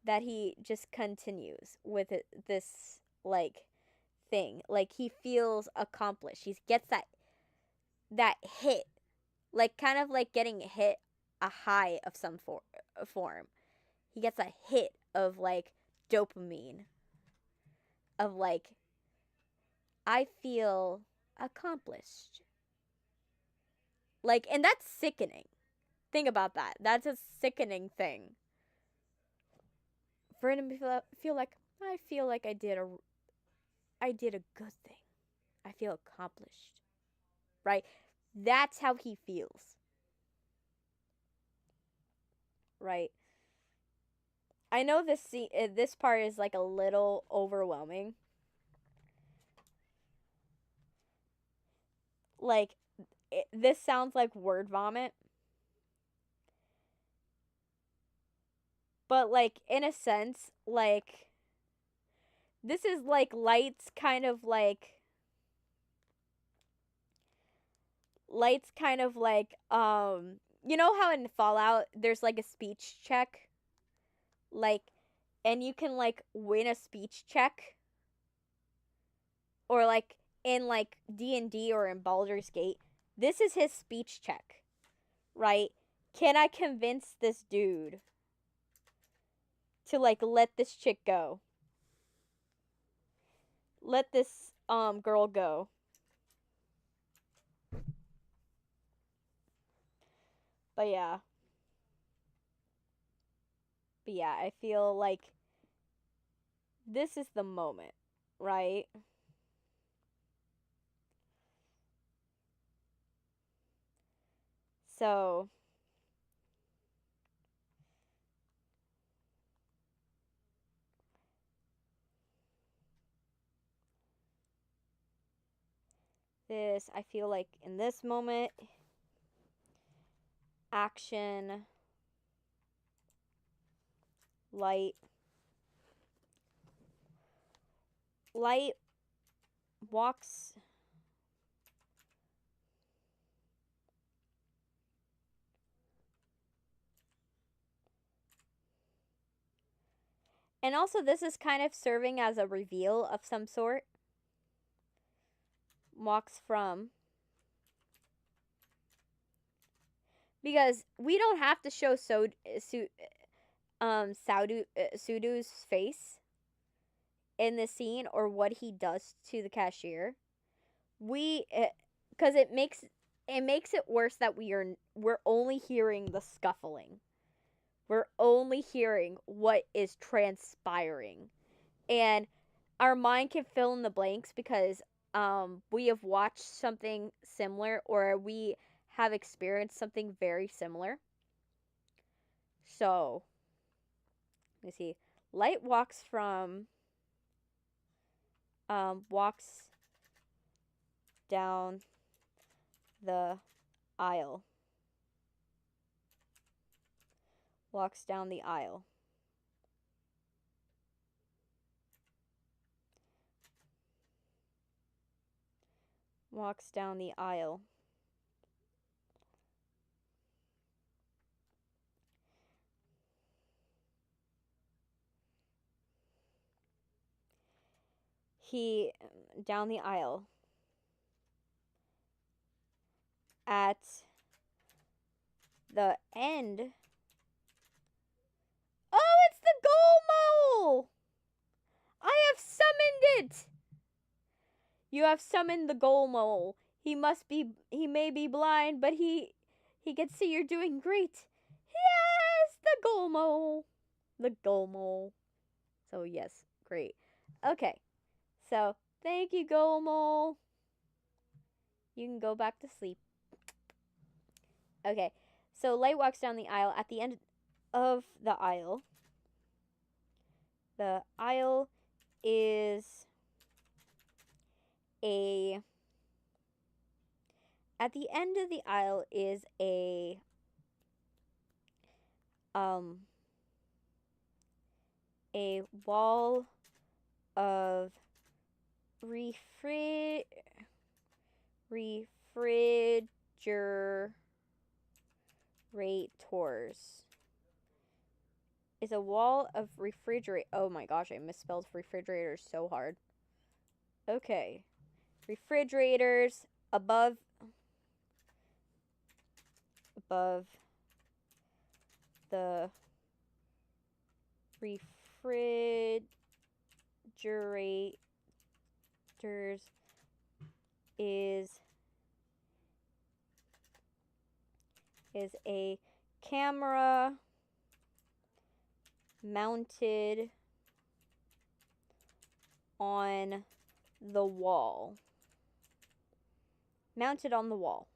that he just continues with this like thing. Like he feels accomplished. He gets that hit. Like kind of like getting hit a high of some form. He gets a hit of like dopamine of like I feel accomplished. Like and that's sickening. Think about that. That's a sickening thing. For him to feel like I feel like I did a good thing. I feel accomplished. Right? That's how he feels. Right? I know this part is like a little overwhelming. Like this sounds like word vomit. But like in a sense, like this is like lights kind of like you know how in Fallout there's like a speech check, like and you can like win a speech check, or like in like D&D or in Baldur's Gate. This is his speech check, right? Can I convince this dude to like let this chick go, let this girl go? But yeah, I feel like this is the moment, right? So I feel like in this moment, action, light, Light walks. And also, this is kind of serving as a reveal of some sort. Walks from. Because we don't have to show Sudu's face in the scene or what he does to the cashier. Because it makes it worse that we're only hearing the scuffling. We're only hearing what is transpiring, and our mind can fill in the blanks because we have watched something similar or we have experienced something very similar. So, let me see. Light walks down the aisle. Walks down the aisle. Walks down the aisle. He down the aisle. At the end. Oh, it's the goal mole! I have summoned it! You have summoned the goal mole. He may be blind, but he can see you're doing great. Yes, the goal mole. The goal mole. So yes, great. Okay. So, thank you, goal mole. You can go back to sleep. Okay. So Light walks down the aisle. At the end of the aisle is a at the end of the aisle is a wall of refrigerators. Is a wall of refrigerate. Oh my gosh, I misspelled refrigerators so hard. Okay. Refrigerators above the refrigerators is a camera mounted on the wall. Mounted on the wall.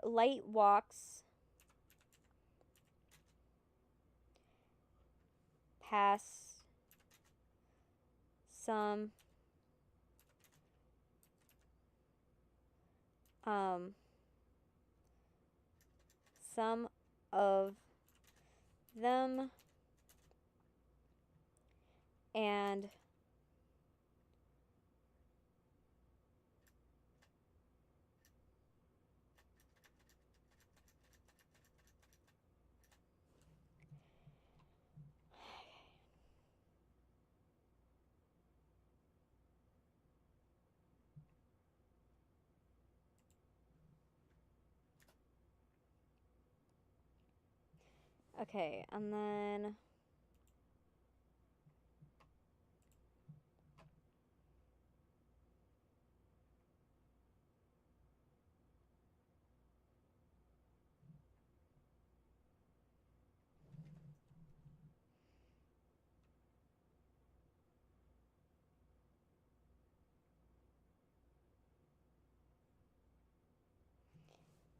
Light walks past some of them and okay, and then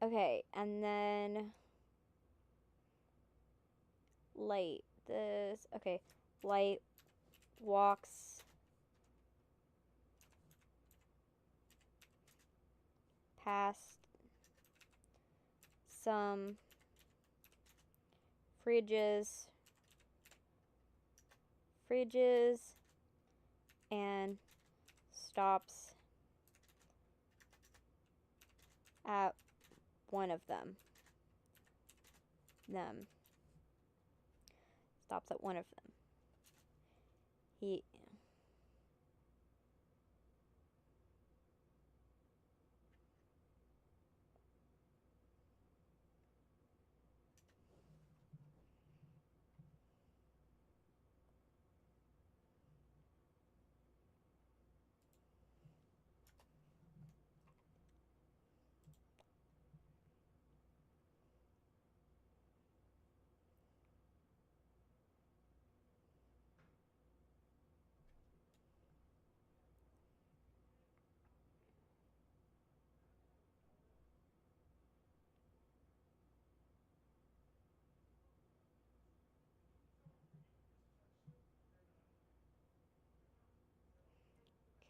okay, and then Light this. Okay. Light walks past some fridges and stops at one of them. Stops at one of them. He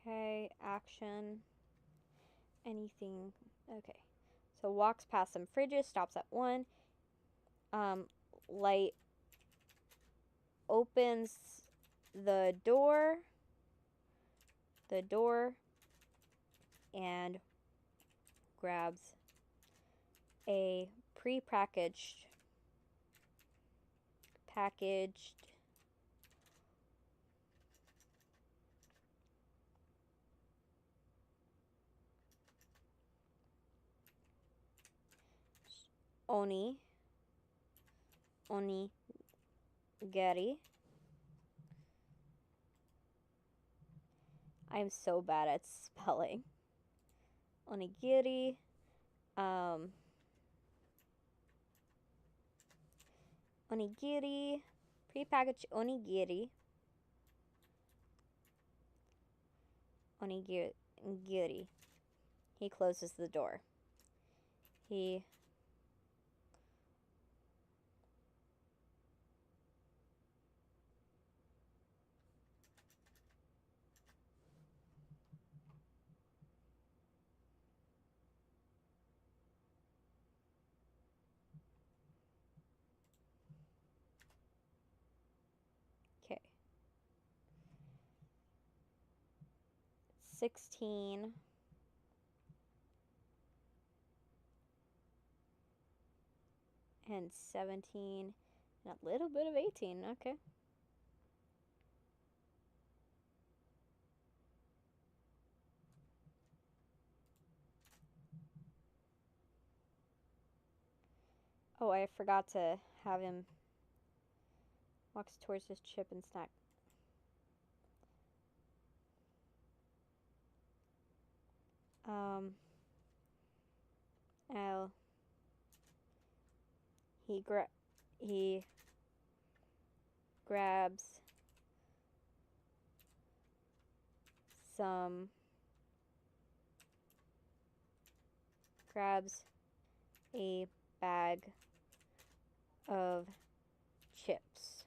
Okay, action. Anything. Okay. So walks past some fridges, stops at one. Light opens the door and grabs a packaged onigiri. I'm so bad at spelling. Onigiri. Onigiri. Prepackaged onigiri. Onigiri. He closes the door. He okay. 16 and 17 and a little bit of 18. Okay. Oh, I forgot to have him walks towards his chip and snack. Oh, he grabs some a bag of chips.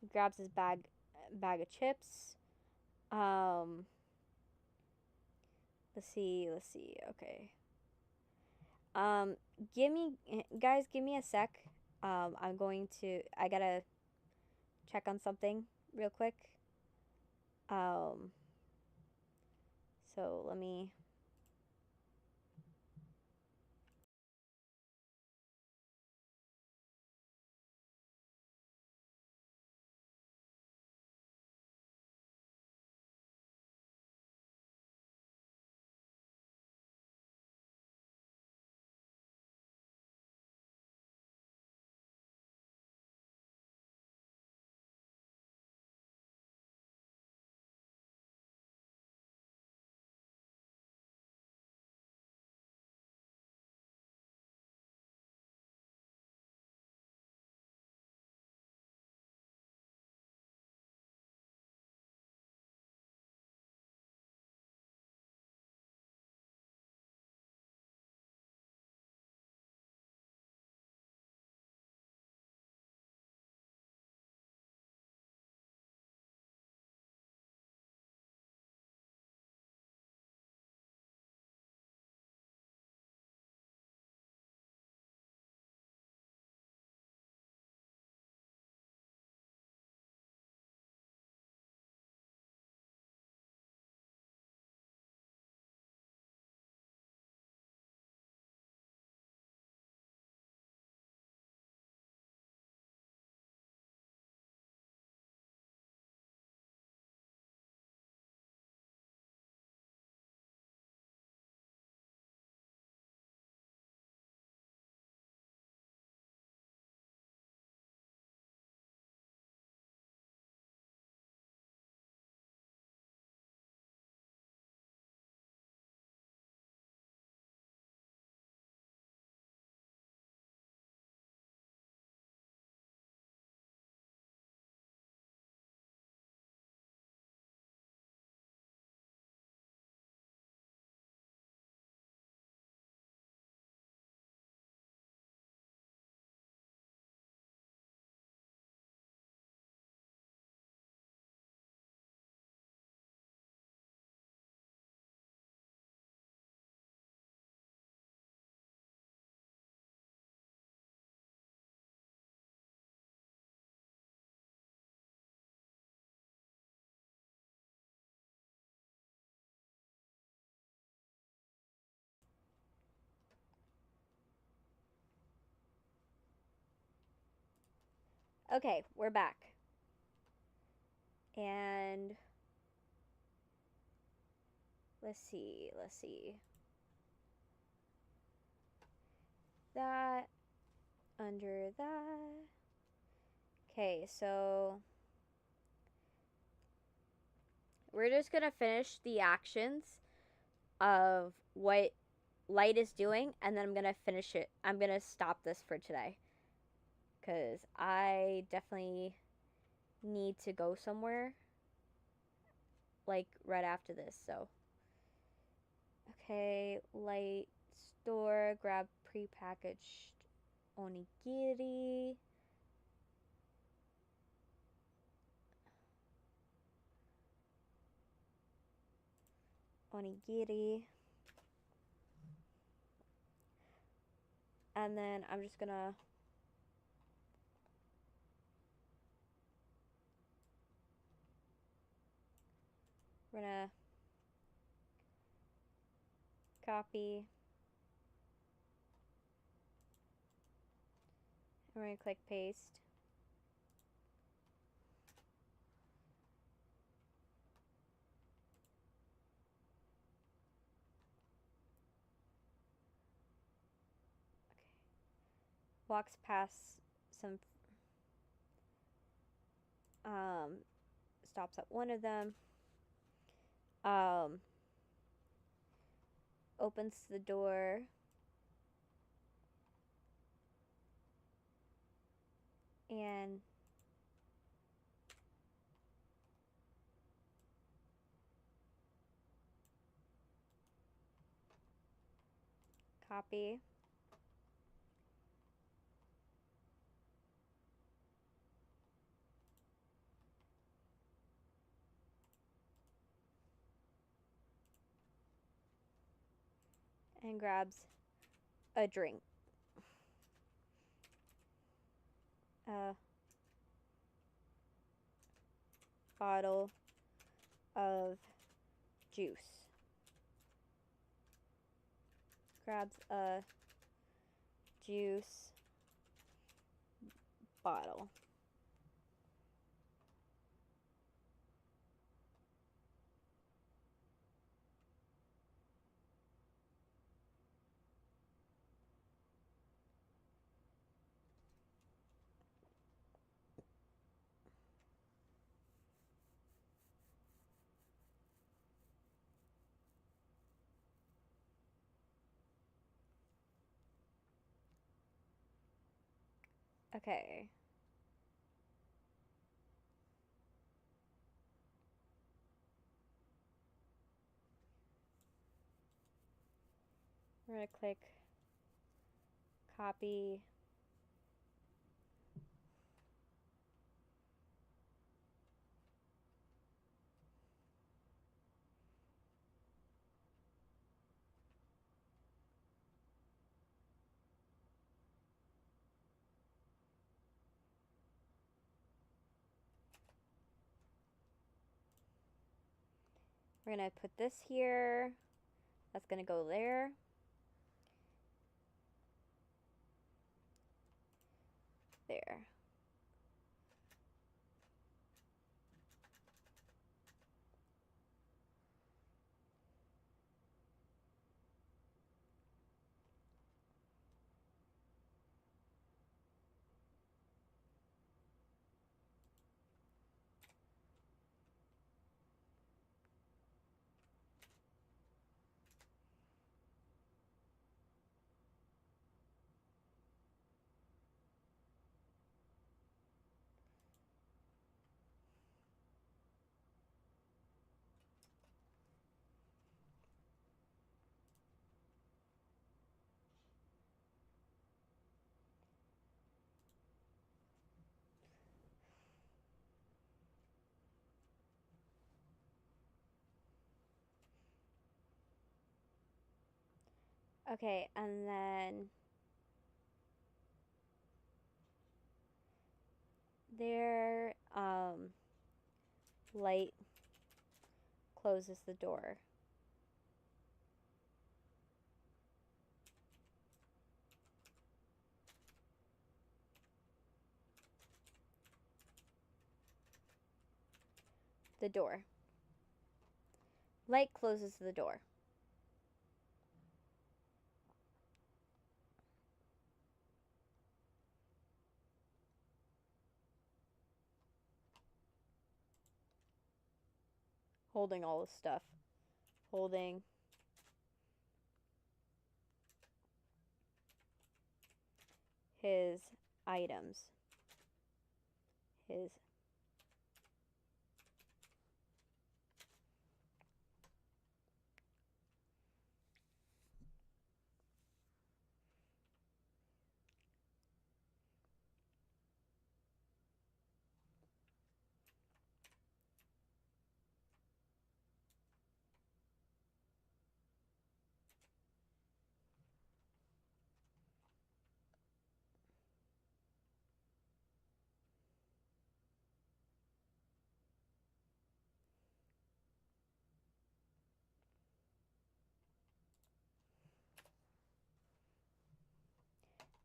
He grabs his bag of chips. Let's see. Okay. Give me a sec. I gotta check on something real quick. So let me Okay, we're back. And let's see. That under that. Okay, so we're just gonna finish the actions of what light is doing, and then I'm gonna finish it. I'm gonna stop this for today because I definitely need to go somewhere like right after this. So okay, light store, grab prepackaged onigiri. And then I'm just gonna copy. I'm gonna click paste. Walks past some stops at one of them, opens the door, and copy. And grabs a drink. A bottle of juice. Grabs a juice bottle. Okay. We're gonna click copy. We're gonna put this here. That's gonna go there. There. Okay, and then there, light closes the door. the door. Light closes the door. Holding all the stuff. Holding his items. His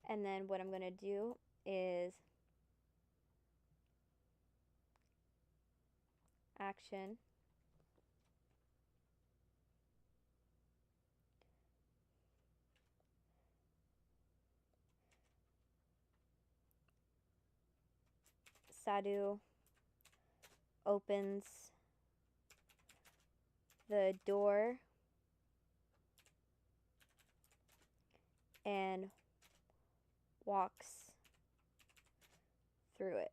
and then what I'm going to do is action. Sadhu opens the door and walks through it.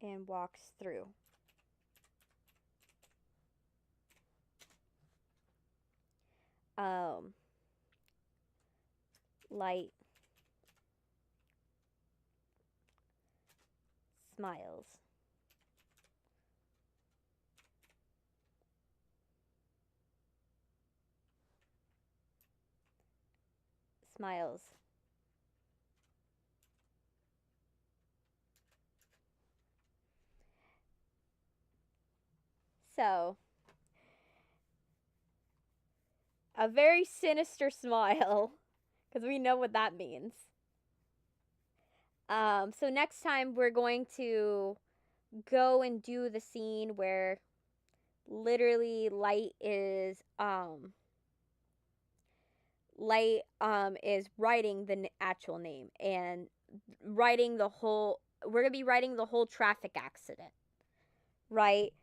And walks through. Light smiles. Smiles. So, a very sinister smile, because we know what that means. So next time we're going to go and do the scene where literally Light is writing the actual name and writing the whole. We're gonna be writing the whole traffic accident, right?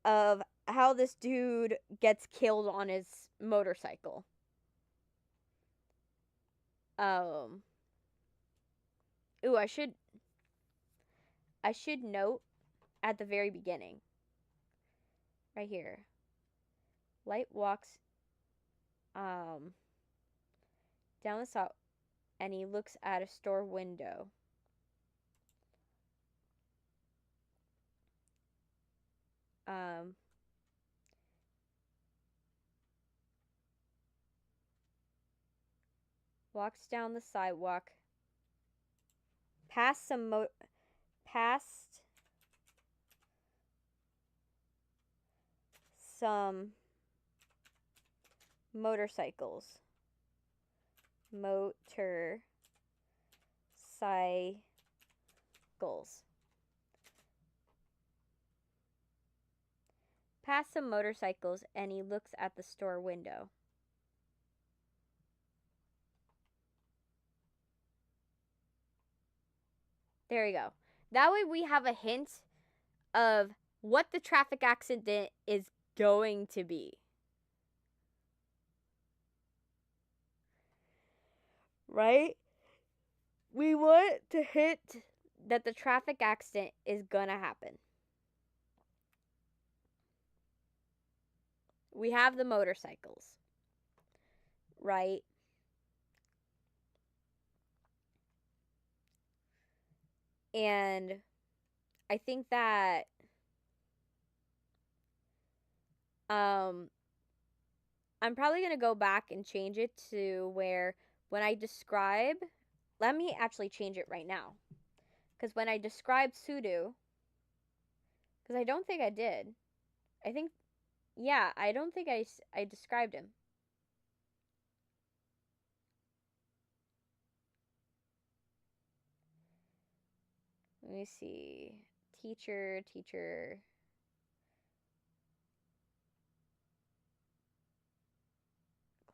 Of how this dude gets killed on his motorcycle. Ooh, I should note at the very beginning. Right here. Light walks down the stop and he looks at a store window. Walks down the sidewalk past some motorcycles. Past some motorcycles and he looks at the store window. There you go. That way we have a hint of what the traffic accident is going to be. Right? We want to hint that the traffic accident is gonna happen. We have the motorcycles. Right? And I think that I'm probably going to go back and change it to where when I describe, let me actually change it right now. Because when I describe Sudo, because I don't think I did. I think, yeah, I don't think I described him. Let me see. teacher.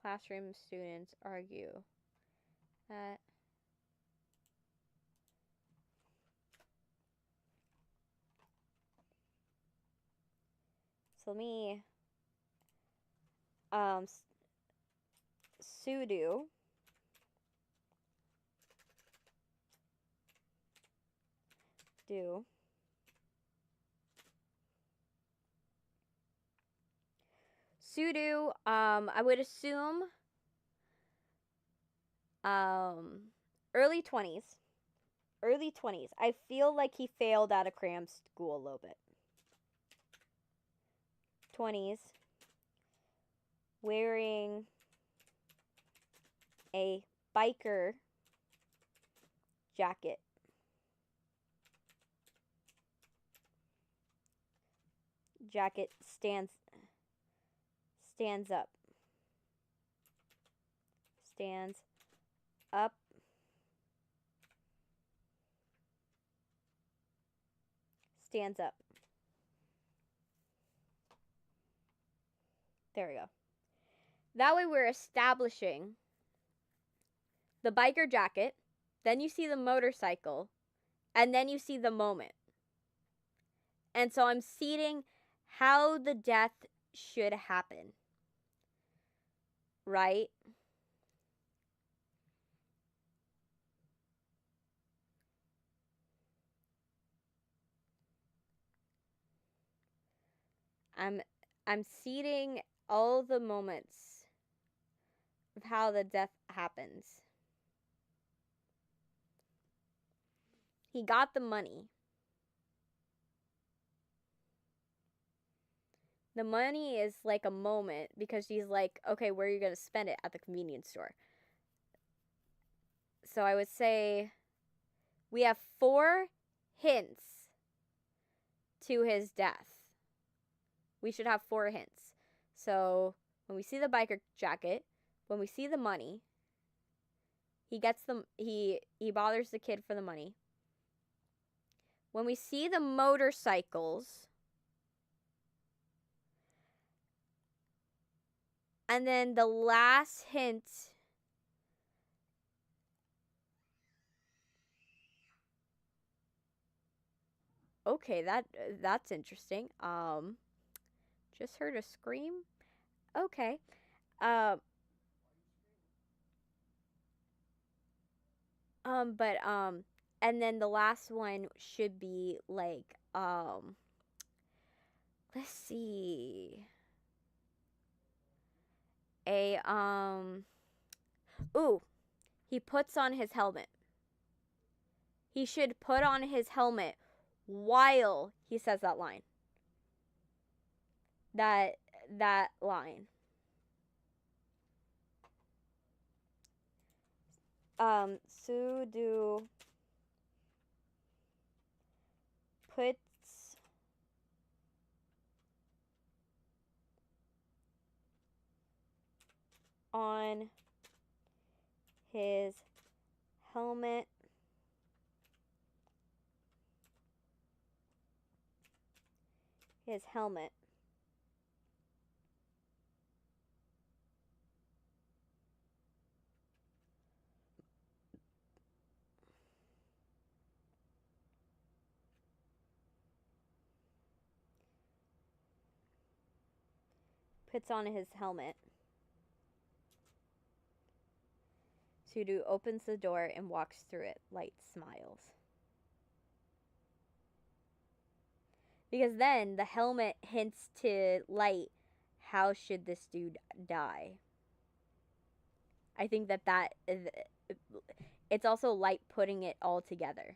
Classroom students argue that so me sudo do sudo I would assume early 20s. I feel like he failed out of cram school a little bit. 20s, wearing a biker jacket. Jacket stands up. Stands up. Stands up. There we go. That way we're establishing the biker jacket, then you see the motorcycle, and then you see the moment. And so I'm seeding how the death should happen. Right? I'm seeding all the moments of how the death happens. He got the money. The money is like a moment because he's like, okay, where are you going to spend it? At the convenience store. So I would say we have 4 hints to his death. We should have 4 hints. So when we see the biker jacket, when we see the money, he bothers the kid for the money. When we see the motorcycles, and then the last hint okay, that's interesting. Just heard a scream. Okay. But and then the last one should be like let's see. Ooh, he puts on his helmet. He should put on his helmet while he says that line. That line. Sudo puts on his helmet Sudo opens the door and walks through it. Light smiles. Because then the helmet hints to Light, how should this dude die? I think that it's also Light putting it all together.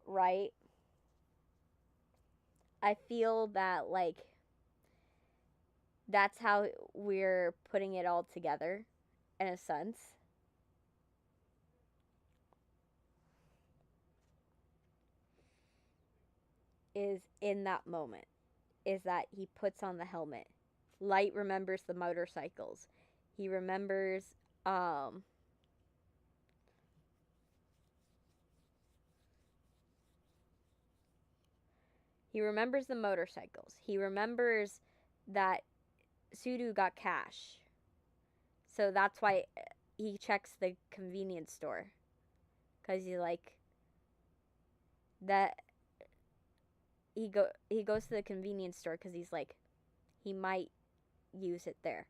Right? I feel that, like, that's how we're putting it all together, in a sense. Is in that moment. Is that he puts on the helmet. Light remembers the motorcycles. He remembers, He remembers the motorcycles. He remembers that Sudu got cash. So that's why he checks the convenience store. Because he's like, that he goes to the convenience store because he's like, he might use it there.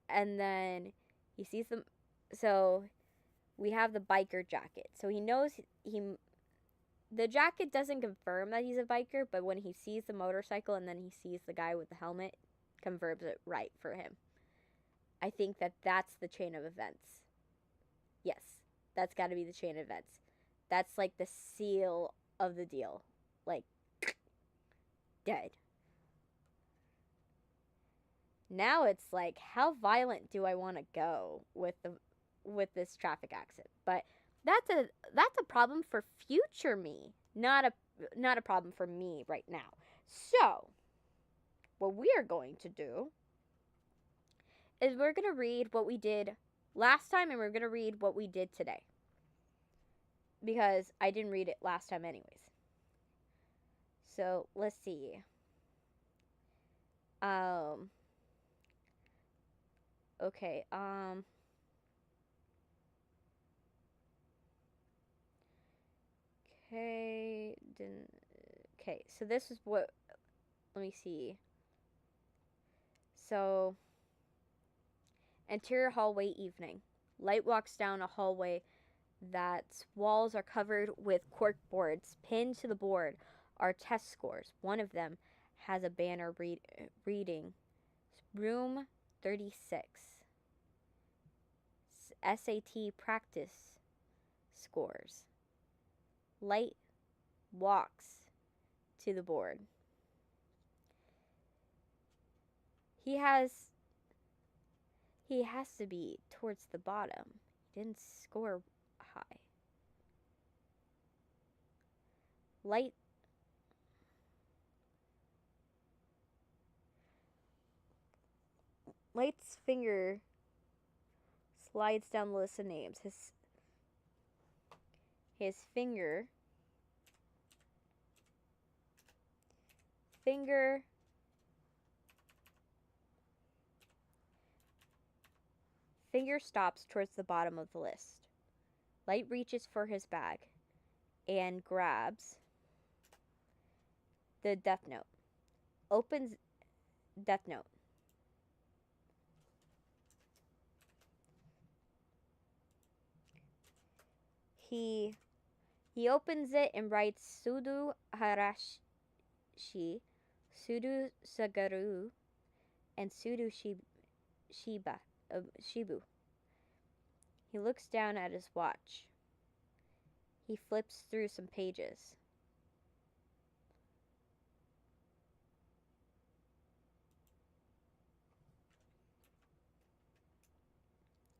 And then he sees them. So we have the biker jacket. So he knows the jacket doesn't confirm that he's a biker, but when he sees the motorcycle and then he sees the guy with the helmet, confirms it right for him. I think that's the chain of events. Yes, that's got to be the chain of events. That's like the seal of the deal. Like, dead. Now it's like, how violent do I want to go with this traffic accident? But that's a problem for future me, not a problem for me right now. So, what we are going to do is we're going to read what we did last time, and we're going to read what we did today. Because I didn't read it last time anyways. So, let's see. Okay, okay, so this is what, let me see. So, interior hallway evening. Light walks down a hallway that's walls are covered with cork boards. Pinned to the board are test scores. One of them has a banner reading Room 36. SAT practice scores. Light walks to the board. He has to be towards the bottom. He didn't score high. Light's finger slides down the list of names. His finger stops towards the bottom of the list. Light reaches for his bag and grabs the Deathnote. Opens Deathnote. He opens it and writes Sudu Harashi, Sudu Sagaru, and Sudu Shibu. He looks down at his watch. He flips through some pages.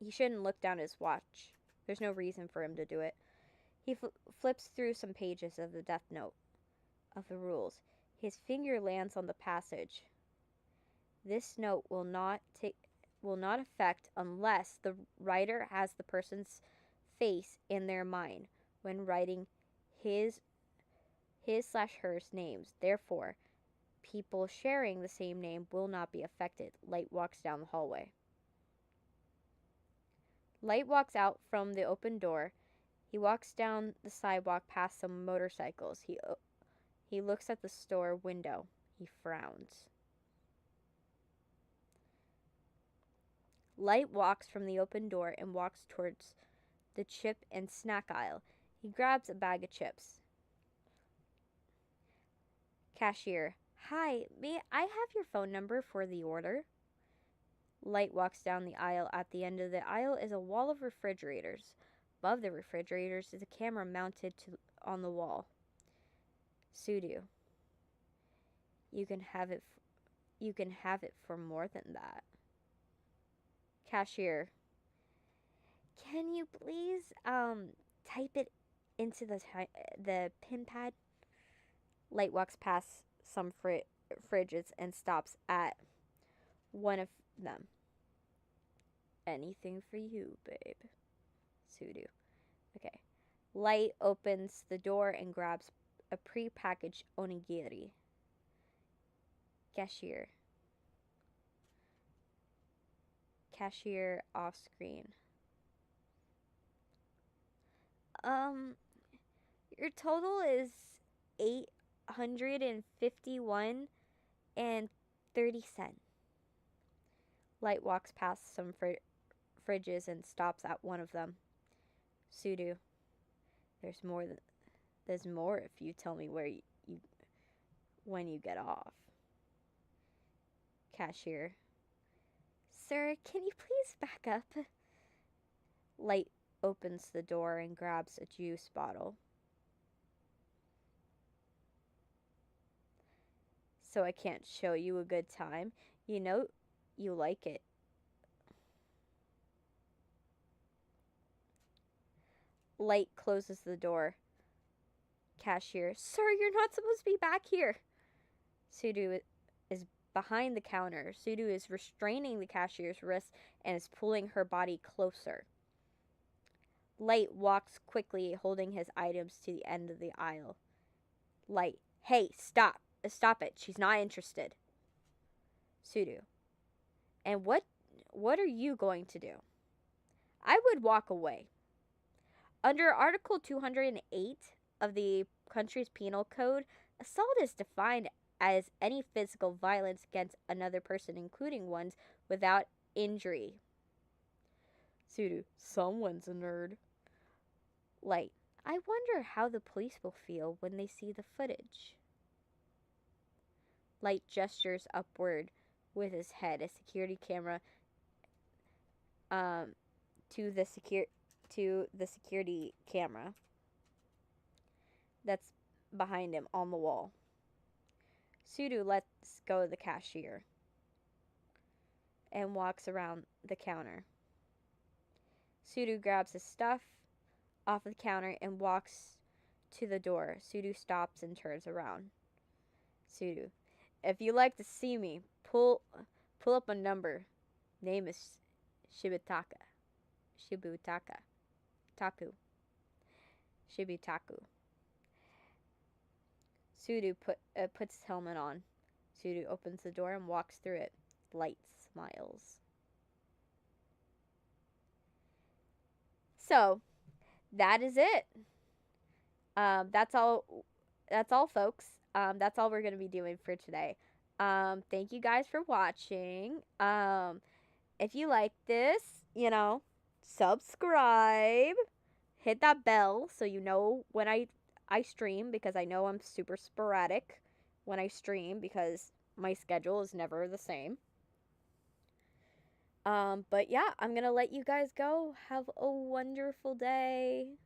He shouldn't look down his watch. There's no reason for him to do it. He flips through some pages of the Deathnote of the rules. His finger lands on the passage. This note will not affect unless the writer has the person's face in their mind when writing his/hers names. Therefore, people sharing the same name will not be affected. Light walks down the hallway. Light walks out from the open door. He walks down the sidewalk past some motorcycles. He looks at the store window. He frowns. Light walks from the open door and walks towards the chip and snack aisle. He grabs a bag of chips. Cashier, hi, may I have your phone number for the order? Light walks down the aisle. At the end of the aisle is a wall of refrigerators. Above the refrigerators is a camera mounted on the wall. Sudu, you can have it for more than that. Cashier, can you please type it into the pin pad? Light walks past some fridges and stops at one of them. Anything for you, babe. Sudu. Okay. Light opens the door and grabs a pre-packaged onigiri. Cashier. Cashier off screen. Your total is 851 and 30 cents. Light walks past some fridges and stops at one of them. Sudo. There's more if you tell me when you get off. Cashier. Sir, can you please back up? Light opens the door and grabs a juice bottle. So I can't show you a good time. You know you like it. Light closes the door. Cashier. Sir, you're not supposed to be back here. Sudo is behind the counter. Sudo is restraining the cashier's wrist and is pulling her body closer. Light walks quickly, holding his items to the end of the aisle. Light. Hey, stop. Stop it. She's not interested. Sudo. And what are you going to do? I would walk away. Under Article 208 of the country's penal code, assault is defined as any physical violence against another person, including ones without injury. Sudo. Someone's a nerd. Light. I wonder how the police will feel when they see the footage. Light gestures upward with his head, a security camera to the security camera that's behind him on the wall. Sudo lets go of the cashier and walks around the counter. Sudo grabs his stuff off the counter and walks to the door. Sudo stops and turns around. Sudo. If you like to see me, pull up a number. Name is Shibutaka. Taku. Shibutaku. Sudo puts his helmet on. Sudo opens the door and walks through it. Light smiles. So, that is it. That's all, folks. That's all we're going to be doing for today. Thank you guys for watching. If you like this, subscribe. Hit that bell so you know when I stream, because I know I'm super sporadic when I stream because my schedule is never the same. But yeah, I'm going to let you guys go. Have a wonderful day.